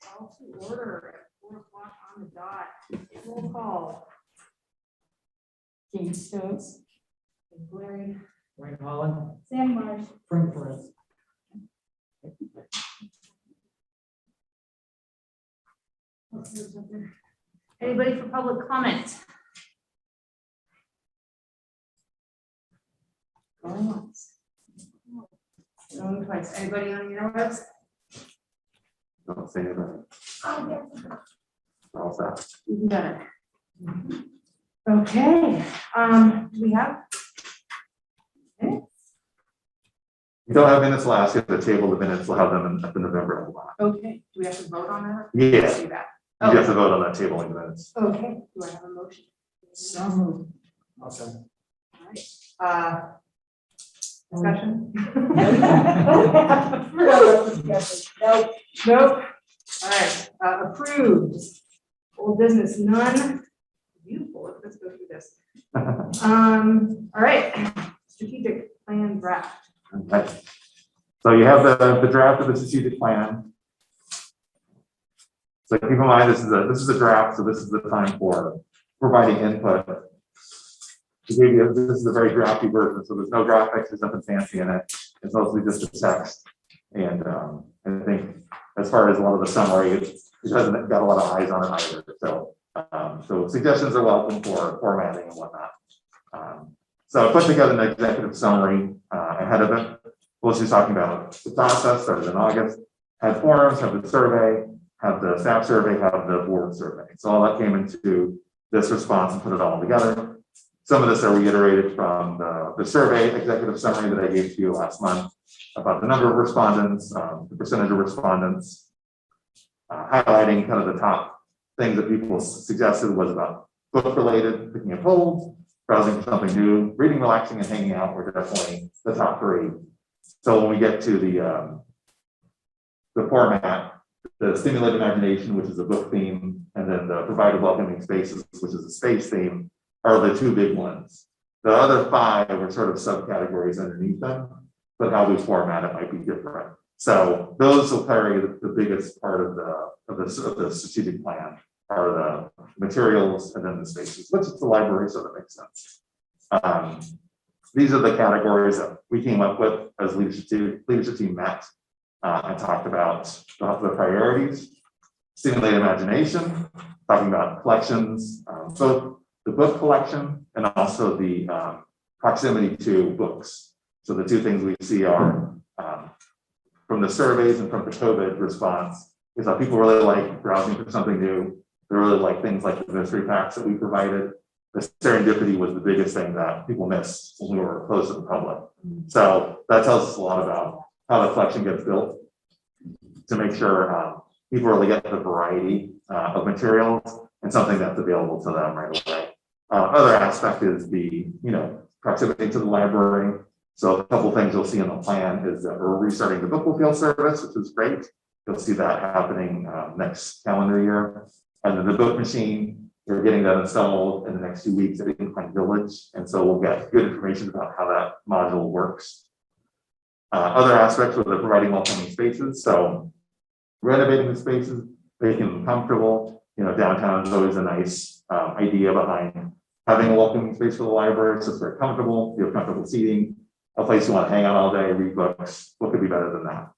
Call to order at 4 o'clock on the dot. Roll call. James Stokes, Larry. Wayne Holland, Sam Marsh, Frank Perez. Anybody for public comment? Going once. Going twice. Anybody on the interwebs? Don't say anything. All set. You got it. Okay, do we have? We don't have minutes last year, the table of minutes, we'll have them at the November one. Okay, do we have to vote on that? Yeah, Let's do that. you have to vote on that table in minutes. Okay, do I have a motion? So moved. I'll second. All right. Discussion? Nope. Nope. All right, approved. Old business, none. Beautiful, let's go through this. All right, strategic plan draft. Okay. So you have the draft of the strategic plan. So keep in mind, this is a draft, so this is the time for providing input. This is a very drafty version, so there's no graphics, there's nothing fancy in it. It's mostly just a text. And I think as far as a lot of the summary, it hasn't got a lot of eyes on it either. So suggestions are welcome for formatting and whatnot. So I put together an executive summary ahead of it. We'll just be talking about the process, started in August, had forums, have the survey, have the staff survey, have the board survey. So all that came into this response and put it all together. Some of this are reiterated from the survey executive summary that I gave to you last month about the number of respondents, the percentage of respondents, highlighting kind of the top things that people suggested was about book related, picking up holds, browsing for something new, reading, relaxing, and hanging out were definitely the top three. So when we get to the format, the stimulate imagination, which is a book theme, and then the provided welcoming spaces, which is a space theme, are the two big ones. The other five are sort of subcategories underneath them, but how we format it might be different. So those will carry the biggest part of the strategic plan are the materials and then the spaces, which is the library, so that makes sense. These are the categories that we came up with as leadership team met and talked about the priorities, stimulate imagination, talking about collections, both the book collection and also the proximity to books. So the two things we see are from the surveys and from the COVID response is that people really like browsing for something new. They really like things like the mystery packs that we provided. The serendipity was the biggest thing that people missed when we were closed to the public. So that tells us a lot about how the collection gets built to make sure people really get the variety of materials and something that's available to them right away. Other aspect is the proximity to the library. So a couple things you'll see in the plan is that we're restarting the bookmobile service, which is great. You'll see that happening next calendar year. And then the book machine, we're getting that installed in the next 2 weeks at Incline Village. And so we'll get good information about how that module works. Other aspects are the providing welcoming spaces. So renovating the spaces, making them comfortable. Downtown is always a nice idea behind having a welcoming space for the library. So it's very comfortable, you have comfortable seating, a place you want to hang out all day, read books. What could be better than that?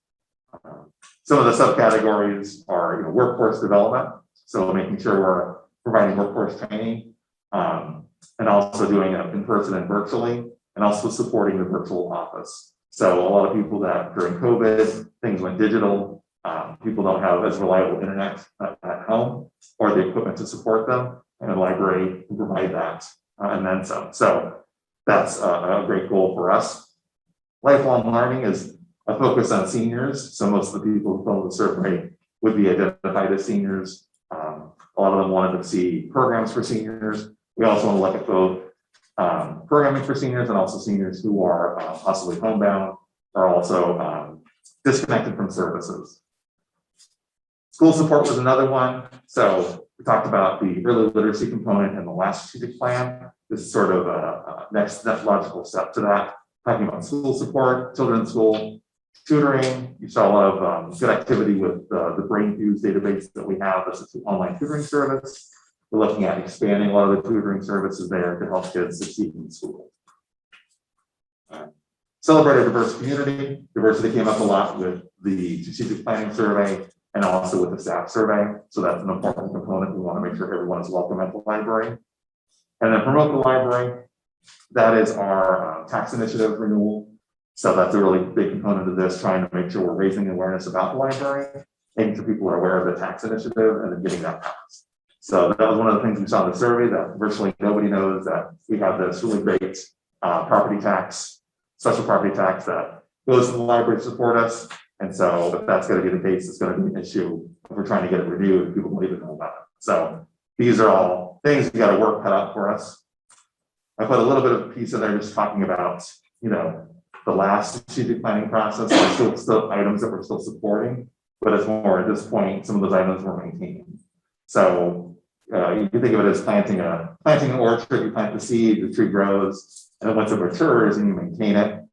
Some of the subcategories are workforce development. So making sure we're providing workforce training and also doing it in person and virtually, and also supporting the virtual office. So a lot of people that during COVID, things went digital. People don't have as reliable internet at home or the equipment to support them, and the library can provide that and then some. So that's a great goal for us. Lifelong learning is a focus on seniors. So most of the people who fill the survey would be identified as seniors. A lot of them wanted to see programs for seniors. We also want to look at both programming for seniors and also seniors who are possibly homebound or also disconnected from services. School support was another one. So we talked about the early literacy component in the last strategic plan. This is sort of a next logical step to that, talking about school support, children's school, tutoring, you saw a lot of good activity with the Brain Fuse database that we have. This is the online tutoring service. We're looking at expanding a lot of the tutoring services there to help kids succeed in school. Celebrate a diverse community. Diversity came up a lot with the strategic planning survey and also with the staff survey. So that's an important component. We want to make sure everyone is welcome at the library. And then promote the library. That is our tax initiative renewal. So that's a really big component of this, trying to make sure we're raising awareness about the library, making sure people are aware of the tax initiative and then getting that passed. So that was one of the things we saw in the survey, that virtually nobody knows that we have this really great property tax, special property tax that goes to the library to support us. And so if that's going to be the case, it's going to be an issue if we're trying to get it renewed, people don't even know about it. So these are all things we got to work cut out for us. I put a little bit of a piece in there just talking about, you know, the last strategic planning process. There's still items that we're still supporting, but it's more at this point, some of those items we're maintaining. So you can think of it as planting an orchard. You plant the seed, the tree grows, and then once it matures, and you maintain it.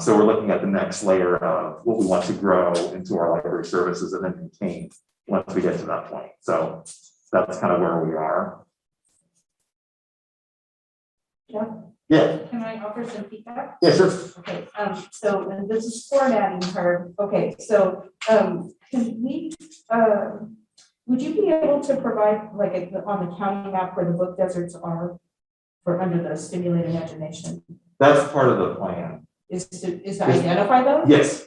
So we're looking at the next layer of what we want to grow into our library services and then maintain once we get to that point. So that's kind of where we are. Yeah. Yeah. Can I offer some feedback? Yeah, sure. Okay, so, and this is formatting part. Okay, so, can we, would you be able to provide, like, on the county map where the book deserts are for under the stimulating imagination? That's part of the plan. Is to identify those? Yes.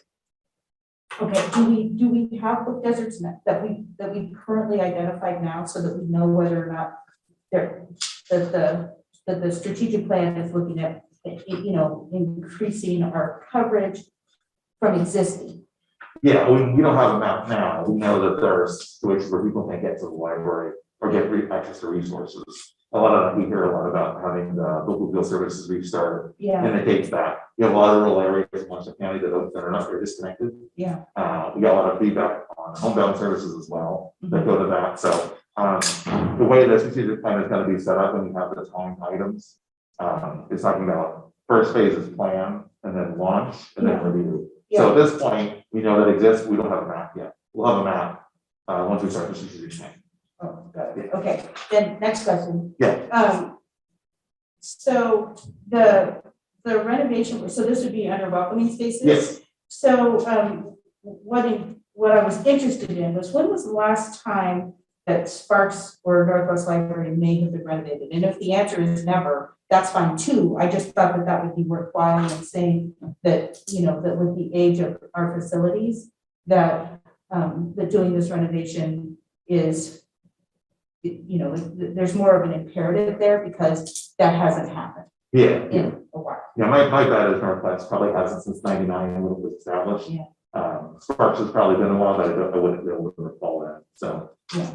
Okay, do we have book deserts that we currently identified now so that we know whether or not that the strategic plan is looking at, you know, increasing our coverage from existing? Yeah, we don't have a map now. We know that there are situations where people can't get to the library or get access to resources. A lot of that, we hear a lot about having the local field services restarted. Yeah. Indicates that you have a lot of rural areas in Washoe County that are not very disconnected. Yeah. We got a lot of feedback on homebound services as well that go to that. So the way the strategic plan is going to be set up, when you have the timed items, is talking about first phase is plan, and then launch, and then review. Yeah. So at this point, we know that exists. We don't have a map yet. We'll have a map once we start the strategic plan. Oh, got it. Okay, then next question. Yeah. So the renovation, so this would be under welcoming spaces? Yes. So what I was interested in was, when was the last time that Sparks or Northwest Library may have been renovated? And if the answer is never, that's fine too. I just thought that would be worthwhile in saying that, you know, that with the age of our facilities, that that doing this renovation is, you know, there's more of an imperative there because that hasn't happened in a while. Yeah, my bet is Northwest probably hasn't since '99 when it was established. Yeah. Sparks has probably been a while, but I wouldn't be able to recall that. So Yeah.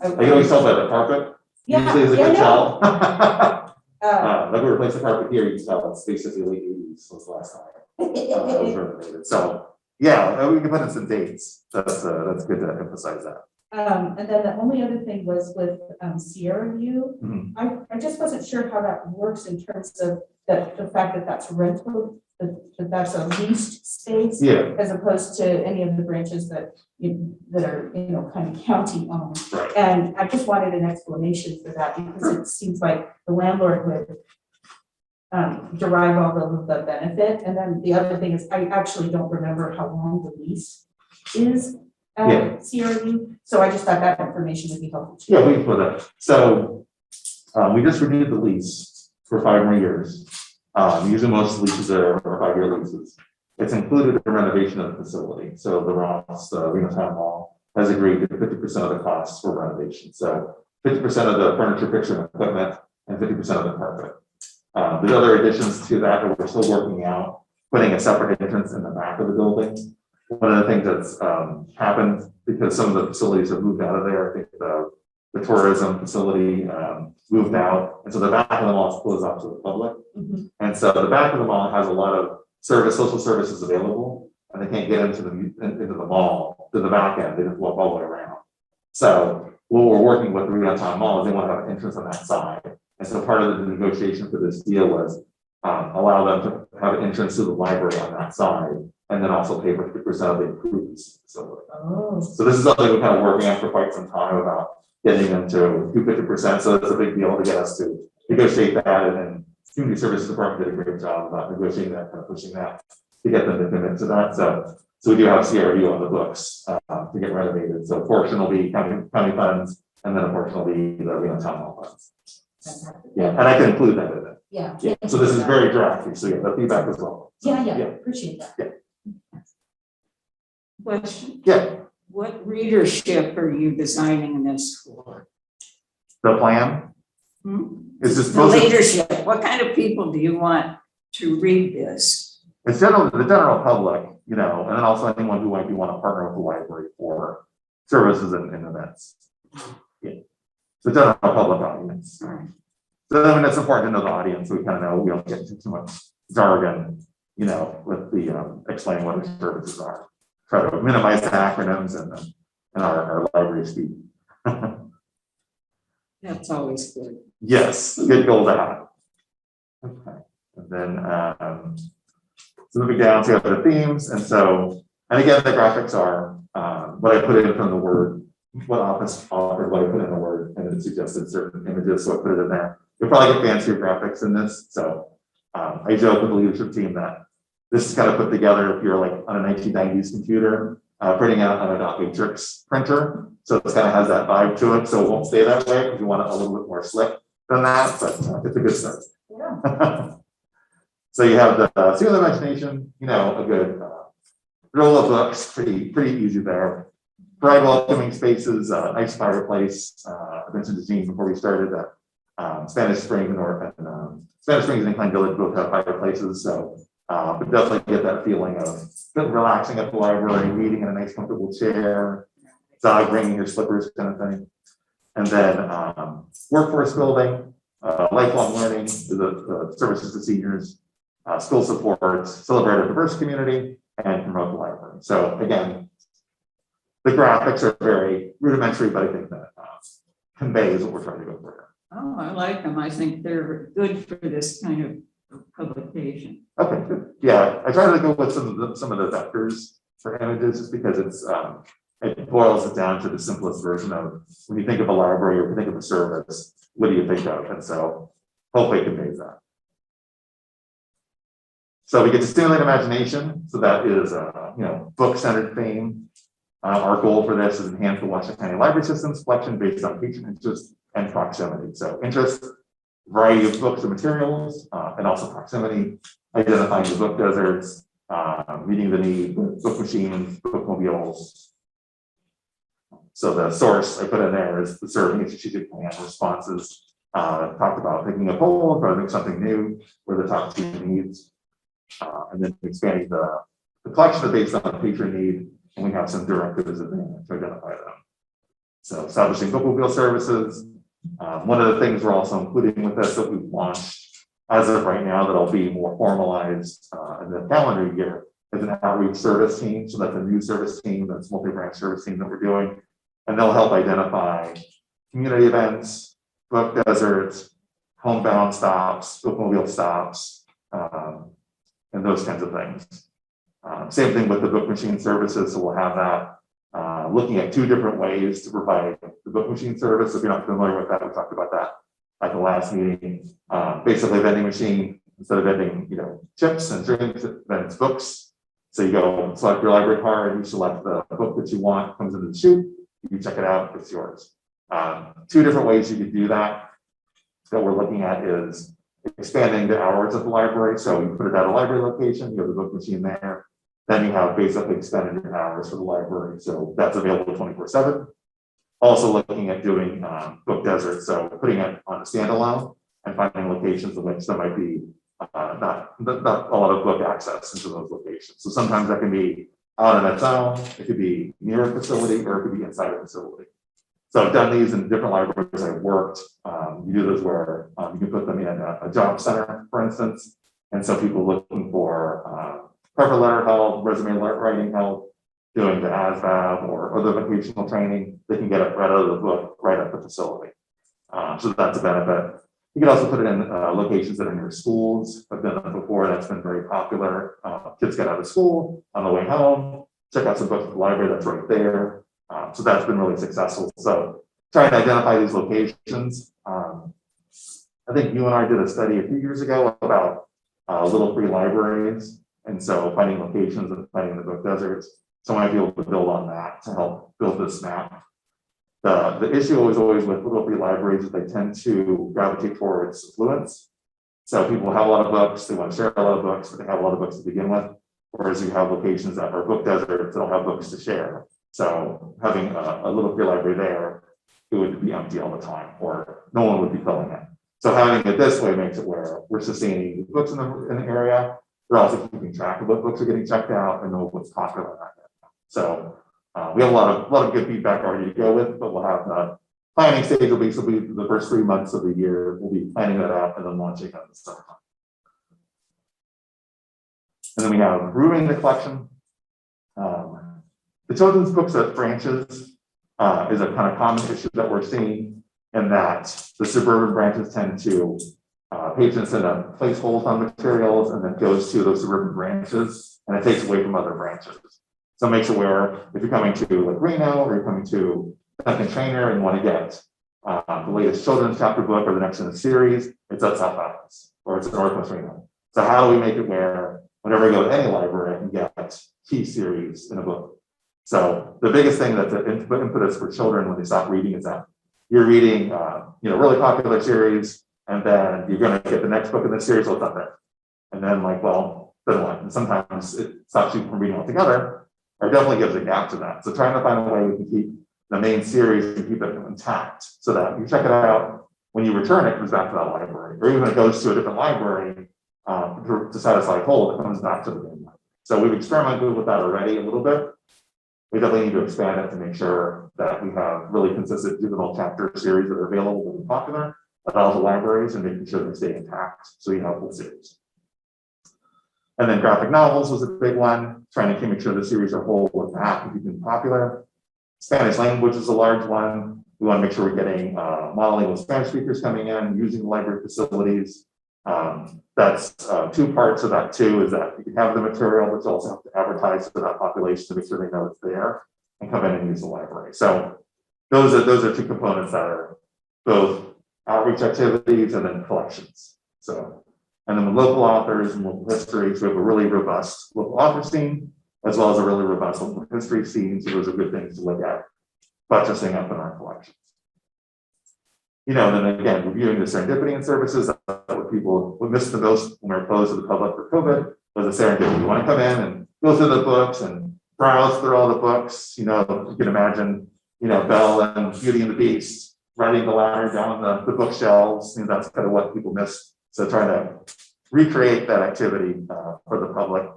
I can always tell by the carpet. Usually is a good tell. Like we replaced the carpet here, you can tell it's basically late 80s was the last time it was renovated. So yeah, we can put in some dates. That's good to emphasize that. And then the only other thing was with Sierra View. Mhm. I just wasn't sure how that works in terms of the fact that that's rental, that that's a leased space. Yeah. As opposed to any of the branches that are, you know, kind of county owned. Right. And I just wanted an explanation for that, because it seems like the landlord would derive all the benefit. And then the other thing is, I actually don't remember how long the lease is at Sierra View. So I just thought that information would be helpful too. Yeah, we can put that. So we just renewed the lease for 5 more years. Usually most leases are 5-year leases. It's included the renovation of the facility. So the Ross, Reno Town Hall has agreed to 50% of the costs for renovation. So 50% of the furniture, picture, and equipment, and 50% of the carpet. There's other additions to that that we're still working out, putting a separate entrance in the back of the building. One of the things that's happened, because some of the facilities have moved out of there, I think the tourism facility moved out, and so the back of the mall is closed off to the public. And so the back of the mall has a lot of social services available, and they can't get into the mall to the back end. They just walk all the way around. So what we're working with the Reno Town Mall is they want to have an entrance on that side. And so part of the negotiation for this deal was allow them to have an entrance to the library on that side, and then also pay for 50% of the improvements. So Oh. this is something we're kind of working on for quite some time about getting them to do 50%. So it's a big deal to get us to negotiate that, and then Community Services Department did a great job about negotiating that, kind of pushing that to get them to commit to that. So we do have CRU on the books to get renovated. So a portion will be county funds, and then a portion will be the town hall funds. Yeah, and I can include that in it. Yeah. Yeah, so this is very drafty, so yeah, the feedback as well. Yeah, Yeah. appreciate that. Question, Yeah, what readership are you designing this for? the plan Hmm? is just The supposed to, leadership, what kind of people do you want to read this? it's the general public, and then also anyone who might want to partner with the library for services and events. Yeah, the general public audience. All right. So I mean, it's important to know the audience, so we kind of know we don't get into too much jargon, with the explaining what the services are. Try to minimize the acronyms and our library speak. That's always good. Yes, good goal to have. Okay, and then so moving down to the themes, and again, the graphics are what I put in from the Word, what Office offered, what I put in the Word, and it suggested certain images, so I put it in there. You'll probably get fancier graphics in this, so I joke with the leadership team that this is kind of put together if you're like on a 1990s computer, printing out on a dot matrix printer. So it kind of has that vibe to it. So it won't stay that way if you want it a little bit more slick than that, but it's a good start. Yeah. So you have the Seal of Imagination, a good roll of books, pretty easy there. Bright welcoming spaces, nice fireplace. I mentioned to Jean before we started that Spanish Springs and Spanish Springs and Klein Village both have fireplaces, so but definitely get that feeling of relaxing at the library, reading in a nice comfortable chair, dog bringing your slippers kind of thing. And then workforce building, lifelong learning, the services to seniors, school supports, celebrate a diverse community, and promote the library. So again, the graphics are very rudimentary, but I think that conveys what we're trying to go for here. Oh, I like them. I think they're good for this kind of publication. Okay, good. Yeah, I try to go with some of the vectors for images just because it boils it down to the simplest version of when you think of a library or you think of a service, what do you think of? And so hopefully it conveys that. So we get to stimulate imagination. So that is book-centered theme. Our goal for this is enhance the Washoe County Library System's collection based on patron interest and proximity. So interest, variety of books and materials, and also proximity, identifying the book deserts, meeting the need, book machines, bookmobiles. So the source I put in there is the serving and strategic plan responses. Talked about picking a poll, trying something new, where the top two needs, and then expanding the collection is based on patron need, and we have some directives in there to identify them. So establishing bookmobile services. One of the things we're also including with this that we've launched as of right now that'll be more formalized in the calendar year is an outreach service team. So that's a new service team, that's multi-branch service team that we're doing. And they'll help identify community events, book deserts, homebound stops, bookmobile stops, and those kinds of things. Same thing with the book machine services. So we'll have that looking at two different ways to provide the book machine service. If you're not familiar with that, we talked about that at the last meeting. Basically, vending machine, instead of vending, chips and drinks, it vends books. So you go select your library card, you select the book that you want, comes into the chute, you check it out, it's yours. Two different ways you could do that we're looking at is expanding the hours of the library. So you put it at a library location, you have the book machine there. Then you have basically extended your hours for the library. So that's available 24/7. Also looking at doing book deserts. So putting it on a standalone and finding locations in which there might be not a lot of book access into those locations. So sometimes that can be out on its own. It could be near a facility or it could be inside a facility. So I've done these in different libraries I've worked. You do this where you can put them in a job center, for instance. And so people looking for cover letter help, resume writing help, doing the ASVAB or other vocational training, they can get it right out of the book, right at the facility. So that's a benefit. You can also put it in locations that are near schools. I've done that before. That's been very popular. Kids get out of school on the way home, check out some books at the library that's right there. So that's been really successful. So trying to identify these locations. I think you and I did a study a few years ago about little free libraries. And so finding locations and finding the book deserts. So I might be able to build on that to help build this map. The issue is always with little free libraries is they tend to gravitate towards affluence. So people have a lot of books, they want to share a lot of books, but they have a lot of books to begin with. Whereas you have locations that are book deserts that don't have books to share. So having a little free library there, it would be empty all the time, or no one would be filling it. So having it this way makes it where we're sustaining books in the area. We're also keeping track of what books are getting checked out and know what's popular. So we have a lot of good feedback already to go with, but we'll have the planning stage will be the first 3 months of the year. We'll be planning that out and then launching it in the summer. And then we have improving the collection. The children's books at branches is a kind of common issue that we're seeing, in that the suburban branches tend to patrons send a place hold on materials and then goes to those suburban branches, and it takes away from other branches. So it makes it where if you're coming to like Reno or you're coming to Duncan Trainer and you want to get the latest children's chapter book or the next in the series, it's at South Dallas or it's at Northwest Reno. So how do we make it where whenever I go to any library, I can get key series in a book? So the biggest thing that's an impetus for children when they stop reading is that you're reading, really popular series, and then you're going to get the next book in the series, so it's not there. And then like, well, then what? And sometimes it stops you from reading altogether, or definitely gives a gap to that. So trying to find a way we can keep the main series and keep it intact so that you check it out, when you return it, comes back to that library, or even when it goes to a different library to satisfy a hold, it comes back to the main library. So we've experimented with that already a little bit. We definitely need to expand it to make sure that we have really consistent juvenile chapter series that are available and popular at all the libraries, and making sure they stay intact so you have full series. And then graphic novels was a big one, trying to make sure the series are whole with that and keeping popular. Spanish language is a large one. We want to make sure we're getting monolingual Spanish speakers coming in, using the library facilities. That's 2 parts of that too, is that you can have the material, but you also have to advertise to that population to make sure they know it's there and come in and use the library. So those are 2 components that are both outreach activities and then collections. So, and then with local authors and local histories, we have a really robust local author scene, as well as a really robust local history scene. So those are good things to look at, buttressing up in our collections. Then again, reviewing the serendipity and services that what people would miss the most when we're closed to the public for COVID was the serendipity. You want to come in and go through the books and browse through all the books. You can imagine, Belle and Beauty and the Beast riding the ladder down the bookshelves. That's kind of what people miss. So trying to recreate that activity for the public.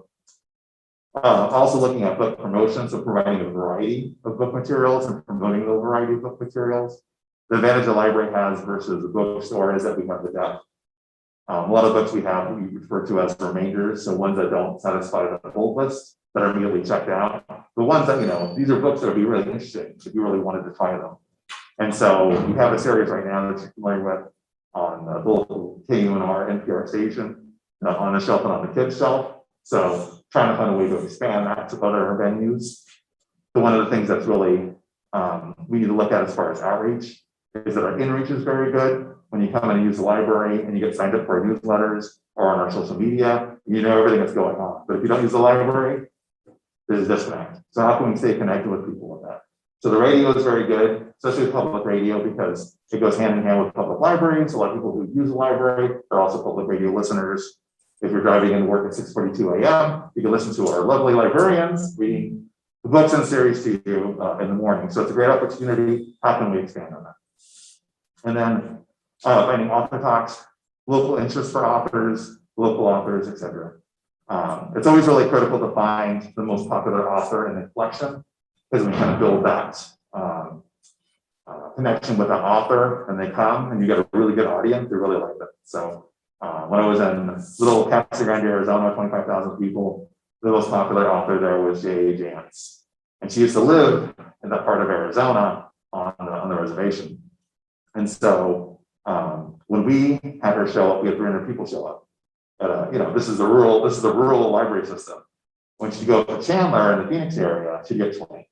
Also looking at book promotion, so providing a variety of book materials and promoting the variety of book materials. The advantage the library has versus a bookstore is that we have the depth. A lot of books we refer to as remainders, so ones that don't satisfy the hold list that are immediately checked out. The ones that, these are books that would be really interesting if you really wanted to try them. And so we have a series right now that you're familiar with on the local KUNR NPR station, on the shelf and on the kids shelf. So trying to find a way to expand that to other venues. So one of the things that's really we need to look at as far as outreach is that our in-reach is very good. When you come in and use the library and you get signed up for our newsletters or on our social media, you know everything that's going on. But if you don't use the library, there's a disconnect. So how can we stay connected with people with that? So the radio is very good, especially public radio, because it goes hand in hand with public libraries. A lot of people who use the library are also public radio listeners. If you're driving into work at 6:42 a.m., you can listen to our lovely librarians reading the books and series to you in the morning. So it's a great opportunity. How can we expand on that? And then finding author talks, local interest for authors, local authors, etc. It's always really critical to find the most popular author in the collection, because we kind of build that connection with the author, and they come and you get a really good audience. They really like it. So when I was in little Casa Grande, Arizona, 25,000 people, the most popular author there was J.A. Jance. And she used to live in that part of Arizona on the reservation. And so When we had her show up, we had 300 people show up. This is a rural library system. When she goes to Chandler in the Phoenix area, she gets 20.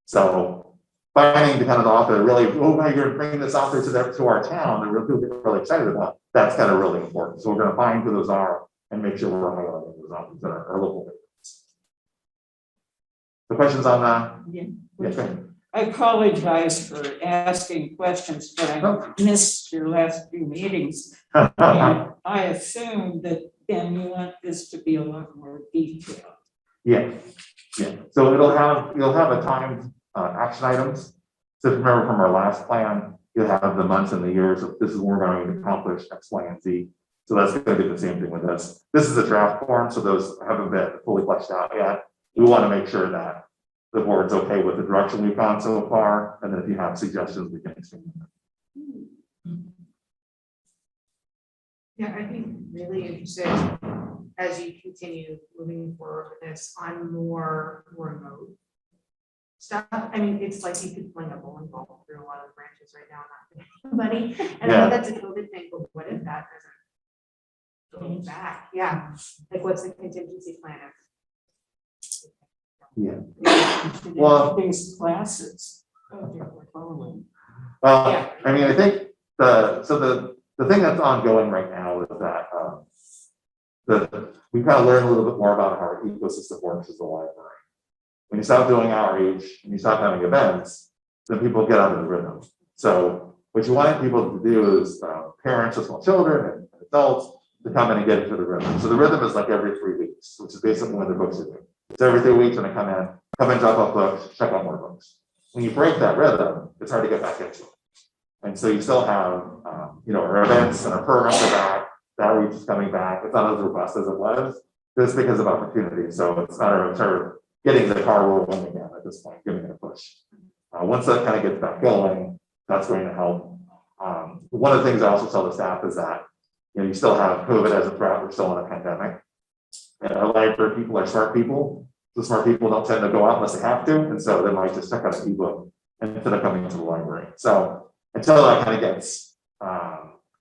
So finding the kind of author that really, oh my, you're bringing this author to our town that people get really excited about, that's kind of really important. So we're going to find who those are and make sure we're highlighting those authors that are local favorites. The questions on that? Yeah. Okay. I apologize for asking questions, but I missed your last few meetings. And I assume that then you want this to be a lot more detailed. Yeah. So you'll have a timed action items. So if you remember from our last plan, you'll have the months and the years of this is what we're going to accomplish X, Y, and Z. So that's going to be the same thing with this. This is a draft form, so those haven't been fully fleshed out yet. We want to make sure that the board's okay with the direction we've gone so far, and then if you have suggestions, we can expand them. Yeah, I think really interested as you continue moving forward with this on more remote stuff. I mean, it's like you could fling a bowling ball through a lot of the branches right now, not hitting anybody. And I know that's a COVID thing, but what if that doesn't go back? Yeah, like what's the contingency plan? Well, These classes. Oh, they're following. Yeah. I mean, I think the thing that's ongoing right now is that we've kind of learned a little bit more about how our ecosystem works as a library. When you stop doing outreach and you stop having events, then people get out of the rhythm. So what you want people to do is parents of small children and adults to come in and get into the rhythm. So the rhythm is like every 3 weeks, which is basically when the books are due. So every 3 weeks when they come in, drop off books, check out more books. When you break that rhythm, it's hard to get back into it. And so you still have, our events and our programs are back, the outreach is coming back. It's not as robust as it was, just because of opportunity. So it's not a sort of getting the car rolling again at this point, giving it a push. Once that kind of gets back going, that's going to help. One of the things I also tell the staff is that, you still have COVID as a threat. We're still in a pandemic. And our library people are smart people. The smart people don't tend to go out unless they have to. And so they might just check out an ebook instead of coming into the library. So until that kind of gets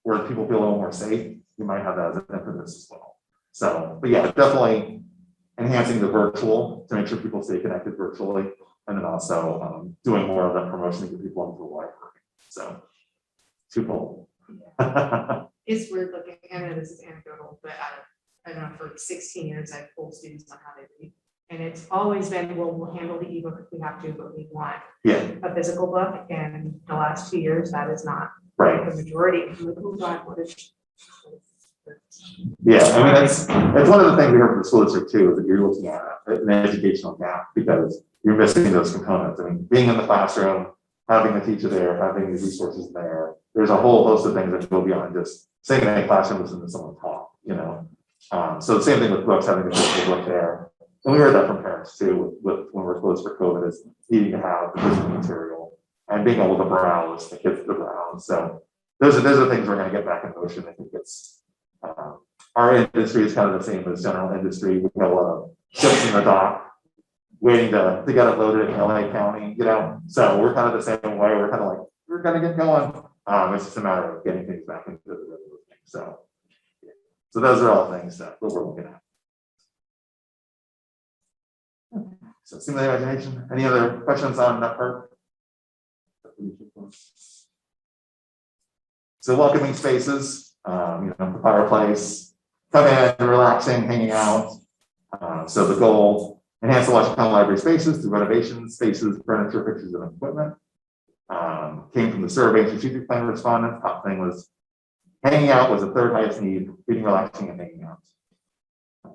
where people feel a little more safe, you might have that as an impetus as well. So, but yeah, definitely enhancing the virtual to make sure people stay connected virtually. And then also doing more of that promotion to get people into the library. So twofold. It's weird looking, I know this is anecdotal, but I don't know, for 16 years, I've told students on how they read. And it's always been, well, we'll handle the ebook if we have to, but we want a physical book. And the last 2 years, that is not the majority. I'm like, oh God, what is? Yeah, I mean, it's one of the things we heard from the school district too, is that you're looking at an educational gap because you're missing those components. I mean, being in the classroom, having the teacher there, having the resources there, there's a whole host of things that go beyond just sitting in a classroom listening to someone talk, So the same thing with books, having the physical book there. And we heard that from parents too, with when we're closed for COVID, is needing to have the physical material and being able to browse, the kids to browse. So those are things we're going to get back in motion. I think it's our industry is kind of the same as general industry. We have a lot of ships in the dock waiting to get it loaded in LA County, So we're kind of the same way. We're kind of like, we're going to get going. It's just a matter of getting things back into the rhythm of things. So those are all things that we're looking at. So stimulate imagination. Any other questions on that part? So welcoming spaces, the fireplace, come in, relaxing, hanging out. So the goal, enhance the Washington library spaces through renovation, spaces, furniture, pictures, and equipment. Came from the survey strategic plan respondents. Top thing was hanging out was the third highest need, reading, relaxing, and hanging out.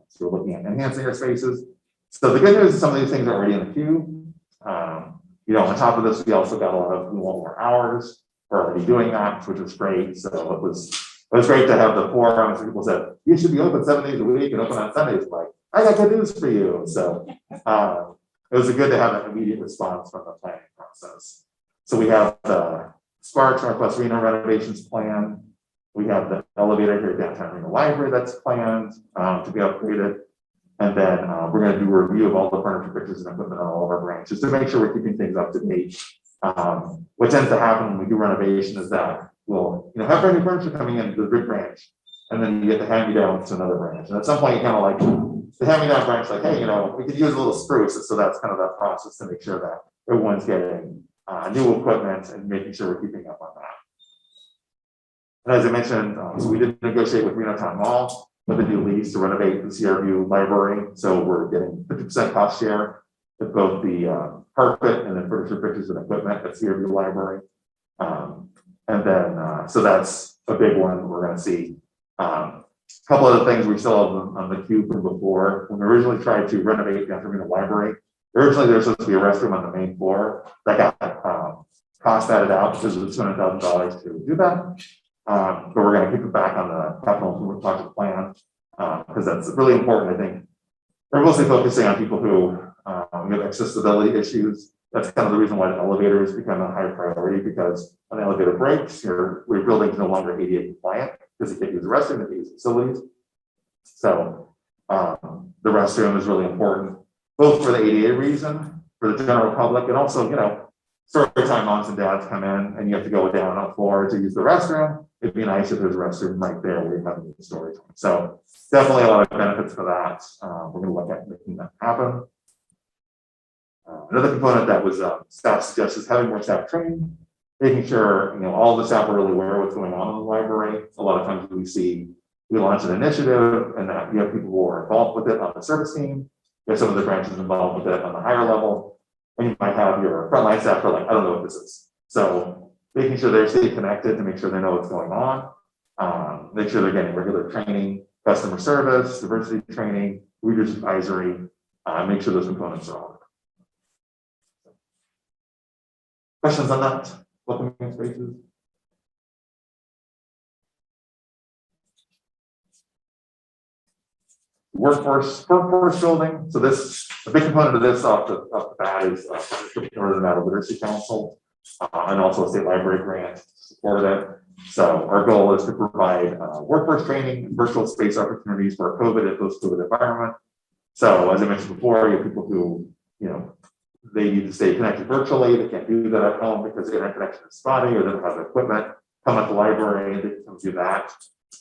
So we're looking at enhancing our spaces. So the good news is some of these things are already in the queue. On top of this, we also got we want more hours. We're already doing that, which was great. So it was great to have the forums. People said, you should be open 7 days a week and open on Sundays. Like, I got good news for you. So it was good to have an immediate response from the planning process. So we have the Sparks Northwest Reno renovations plan. We have the elevator here at downtown Reno Library that's planned to be upgraded. And then we're going to do a review of all the furniture, pictures, and equipment on all of our branches to make sure we're keeping things up to date. What tends to happen when we do renovation is that we'll have brand new furniture coming in to the big branch, and then you get the hand-me-downs to another branch. And at some point, you kind of like, the hand-me-down branch, like, hey, we could use a little spruce. So that's kind of that process to make sure that everyone's getting new equipment and making sure we're keeping up on that. And as I mentioned, so we did negotiate with Reno Town Mall with a new lease to renovate the CRView library. So we're getting 50% cost share with both the carpet and then furniture, pictures, and equipment at CRView library. And then, so that's a big one we're going to see. A couple other things we still have on the queue from before. When we originally tried to renovate the Reno library, originally there was supposed to be a restroom on the main floor. That got cost added out because it was $200,000 to do that. But we're going to keep it back on the capital improvement project plan because that's really important. I think we're mostly focusing on people who have accessibility issues. That's kind of the reason why the elevator has become a high priority, because when the elevator breaks, your building is no longer ADA compliant because you can't use the restroom, you can't use facilities. So the restroom is really important, both for the ADA reason, for the general public, and also, story time moms and dads come in and you have to go down on the floor to use the restroom. It'd be nice if there's a restroom right there where you're having the story time. So definitely a lot of benefits for that. We're going to look at making that happen. Another component that was staff suggests is having more staff training, making sure all the staff are really aware of what's going on in the library. A lot of times we launch an initiative and that you have people who are involved with it on the service team. You have some of the branches involved with it on the higher level, and you might have your frontline staff who are like, I don't know what this is. So making sure they stay connected to make sure they know what's going on. Make sure they're getting regular training, customer service, diversity training, readers advisory. Make sure those components are all there. Questions on that? Welcoming spaces. Workforce building. So this, a big component of this off the bat is Northern Nevada Literacy Council and also a state library grant to support it. So our goal is to provide workforce training and virtual space opportunities for a COVID and post-COVID environment. So as I mentioned before, you have people who, they need to stay connected virtually. They can't do that at home because the internet connection is spotty or they don't have the equipment. Come at the library and they can do that.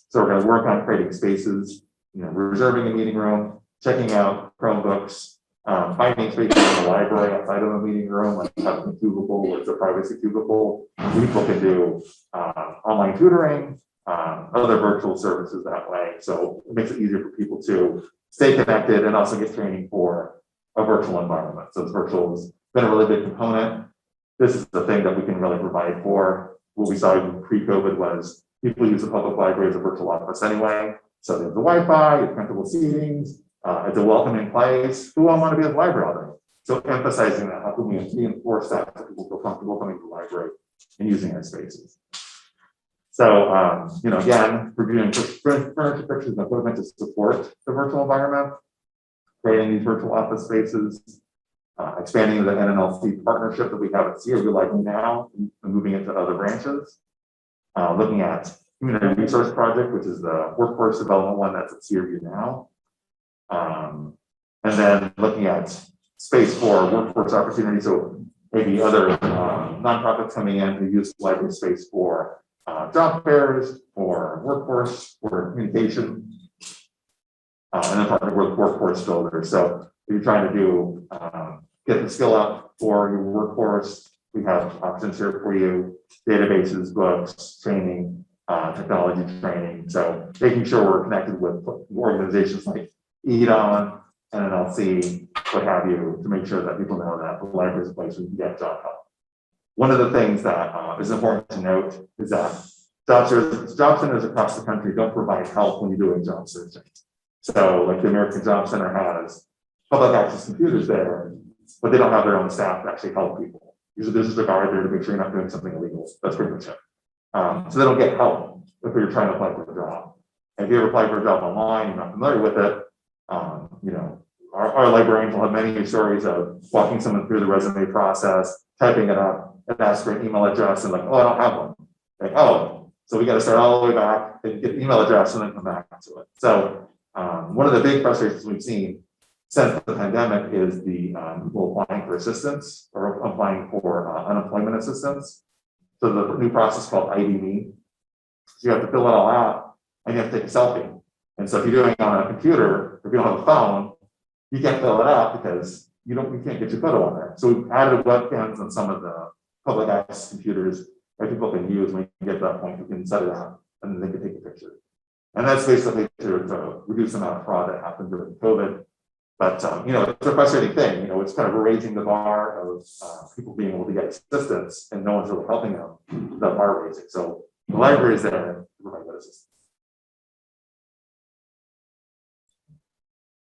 So we're going to work on creating spaces, reserving a meeting room, checking out Chromebooks, finding spaces in the library outside of a meeting room, like having a cubicle or it's a privacy cubicle. People can do online tutoring, other virtual services that way. So it makes it easier for people to stay connected and also get training for a virtual environment. So virtual has been a really big component. This is the thing that we can really provide for. What we saw pre-COVID was people use the public library as a virtual office anyway. So there's the Wi-Fi, it's comfortable seatings, it's a welcoming place. Who won't want to be at the library all day? So emphasizing that, how can we reinforce that so people feel comfortable coming to the library and using our spaces. So, again, we're doing furniture, pictures, and equipment to support the virtual environment, creating these virtual office spaces, expanding the NNLC partnership that we have at CRView Library now, and moving it to other branches, looking at Community Resource Project, which is the workforce development one that's at CRView now, and then looking at space for workforce opportunities. So maybe other nonprofits coming in who use library space for job fairs, for workforce, for communication, and then partner with workforce builders. So if you're trying to do get the skill up for your workforce, we have options here for you: databases, books, training, technology training. So making sure we're connected with organizations like EDON, NNLC, what have you, to make sure that people know that the library is a place where you can get job help. One of the things that is important to note is that job centers across the country don't provide help when you're doing job searching. So like the American Job Center has public access computers there, but they don't have their own staff to actually help people. Usually there's just a guard there to make sure you're not doing something illegal. That's pretty much it. So they don't get help if you're trying to apply for a job. And if you ever apply for a job online, you're not familiar with it, our librarians will have many stories of walking someone through the resume process, typing it up, and ask for an email address, and like, oh, I don't have one. Like, oh, so we got to start all the way back and get the email address and then come back to it. So one of the big frustrations we've seen since the pandemic is the people applying for assistance or applying for unemployment assistance. So the new process called IDV, So you have to fill it all out and you have to take a selfie. And so if you're doing it on a computer, if you don't have a phone, you can't fill it out because you can't get your photo on there. So we've added webcams on some of the public access computers that people can use. When you get to that point, you can set it up and then they can take a picture. And that's basically to reduce the amount of fraud that happened during COVID. But, you know, it's a frustrating thing. You know, it's kind of raising the bar of people being able to get assistance and no one's really helping them, the bar raising. So the library is there to provide that assistance.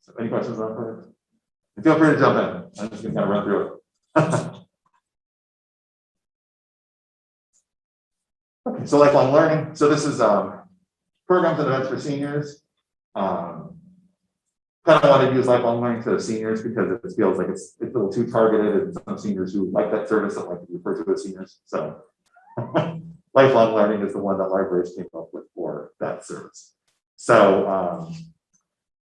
So any questions on that? Feel free to jump in. I'm just going to kind of run through it. Okay, so lifelong learning. So this is programs and events for seniors. Kind of wanted to use lifelong learning for the seniors because it feels like it's a little too targeted, and some seniors who like that service don't like to be referred to as seniors. So lifelong learning is the one that libraries came up with for that service. So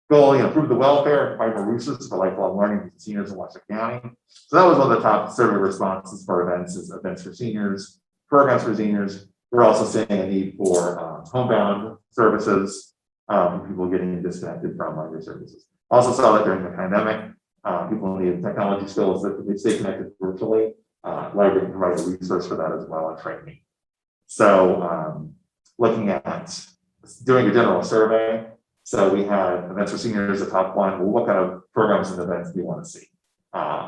goal, improve the welfare and provide more resources for lifelong learning for seniors in Washoe County. So that was one of the top survey responses for events, is events for seniors, programs for seniors. We're also seeing a need for homebound services, people getting disconnected from library services. Also saw that during the pandemic, people needed technology skills that they stay connected virtually. Library can provide a resource for that as well, and training. So looking at doing a general survey. So we had events for seniors, the top one. Well, what kind of programs and events do you want to see?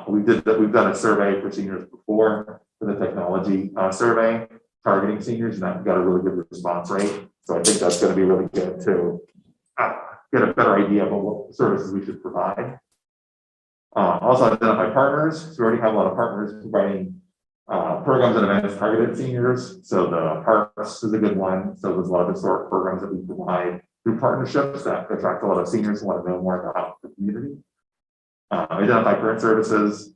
We've done a survey for seniors before for the technology survey targeting seniors, and that got a really good response rate. So I think that's going to be really good to get a better idea of what services we should provide. Also identify partners. So we already have a lot of partners providing programs and events targeted at seniors. So the parks is a good one. So there's a lot of historic programs that we provide through partnerships that attract a lot of seniors who want to know more about the community. Identify current services.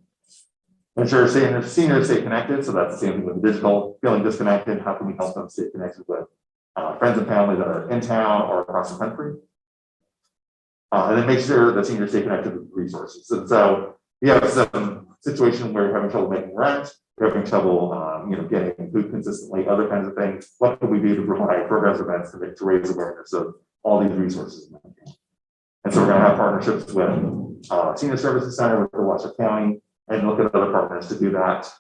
Ensure seniors stay connected. So that's the same thing with the digital. Feeling disconnected, how can we help them stay connected with friends and family that are in town or across the country? And then make sure the seniors stay connected with resources. And so we have some situation where you're having trouble making rent, you're having trouble, getting food consistently, other kinds of things. What can we do to provide programs, events to raise awareness of all these resources? And so we're going to have partnerships with Senior Services Center with the Washoe County and look at other partners to do that.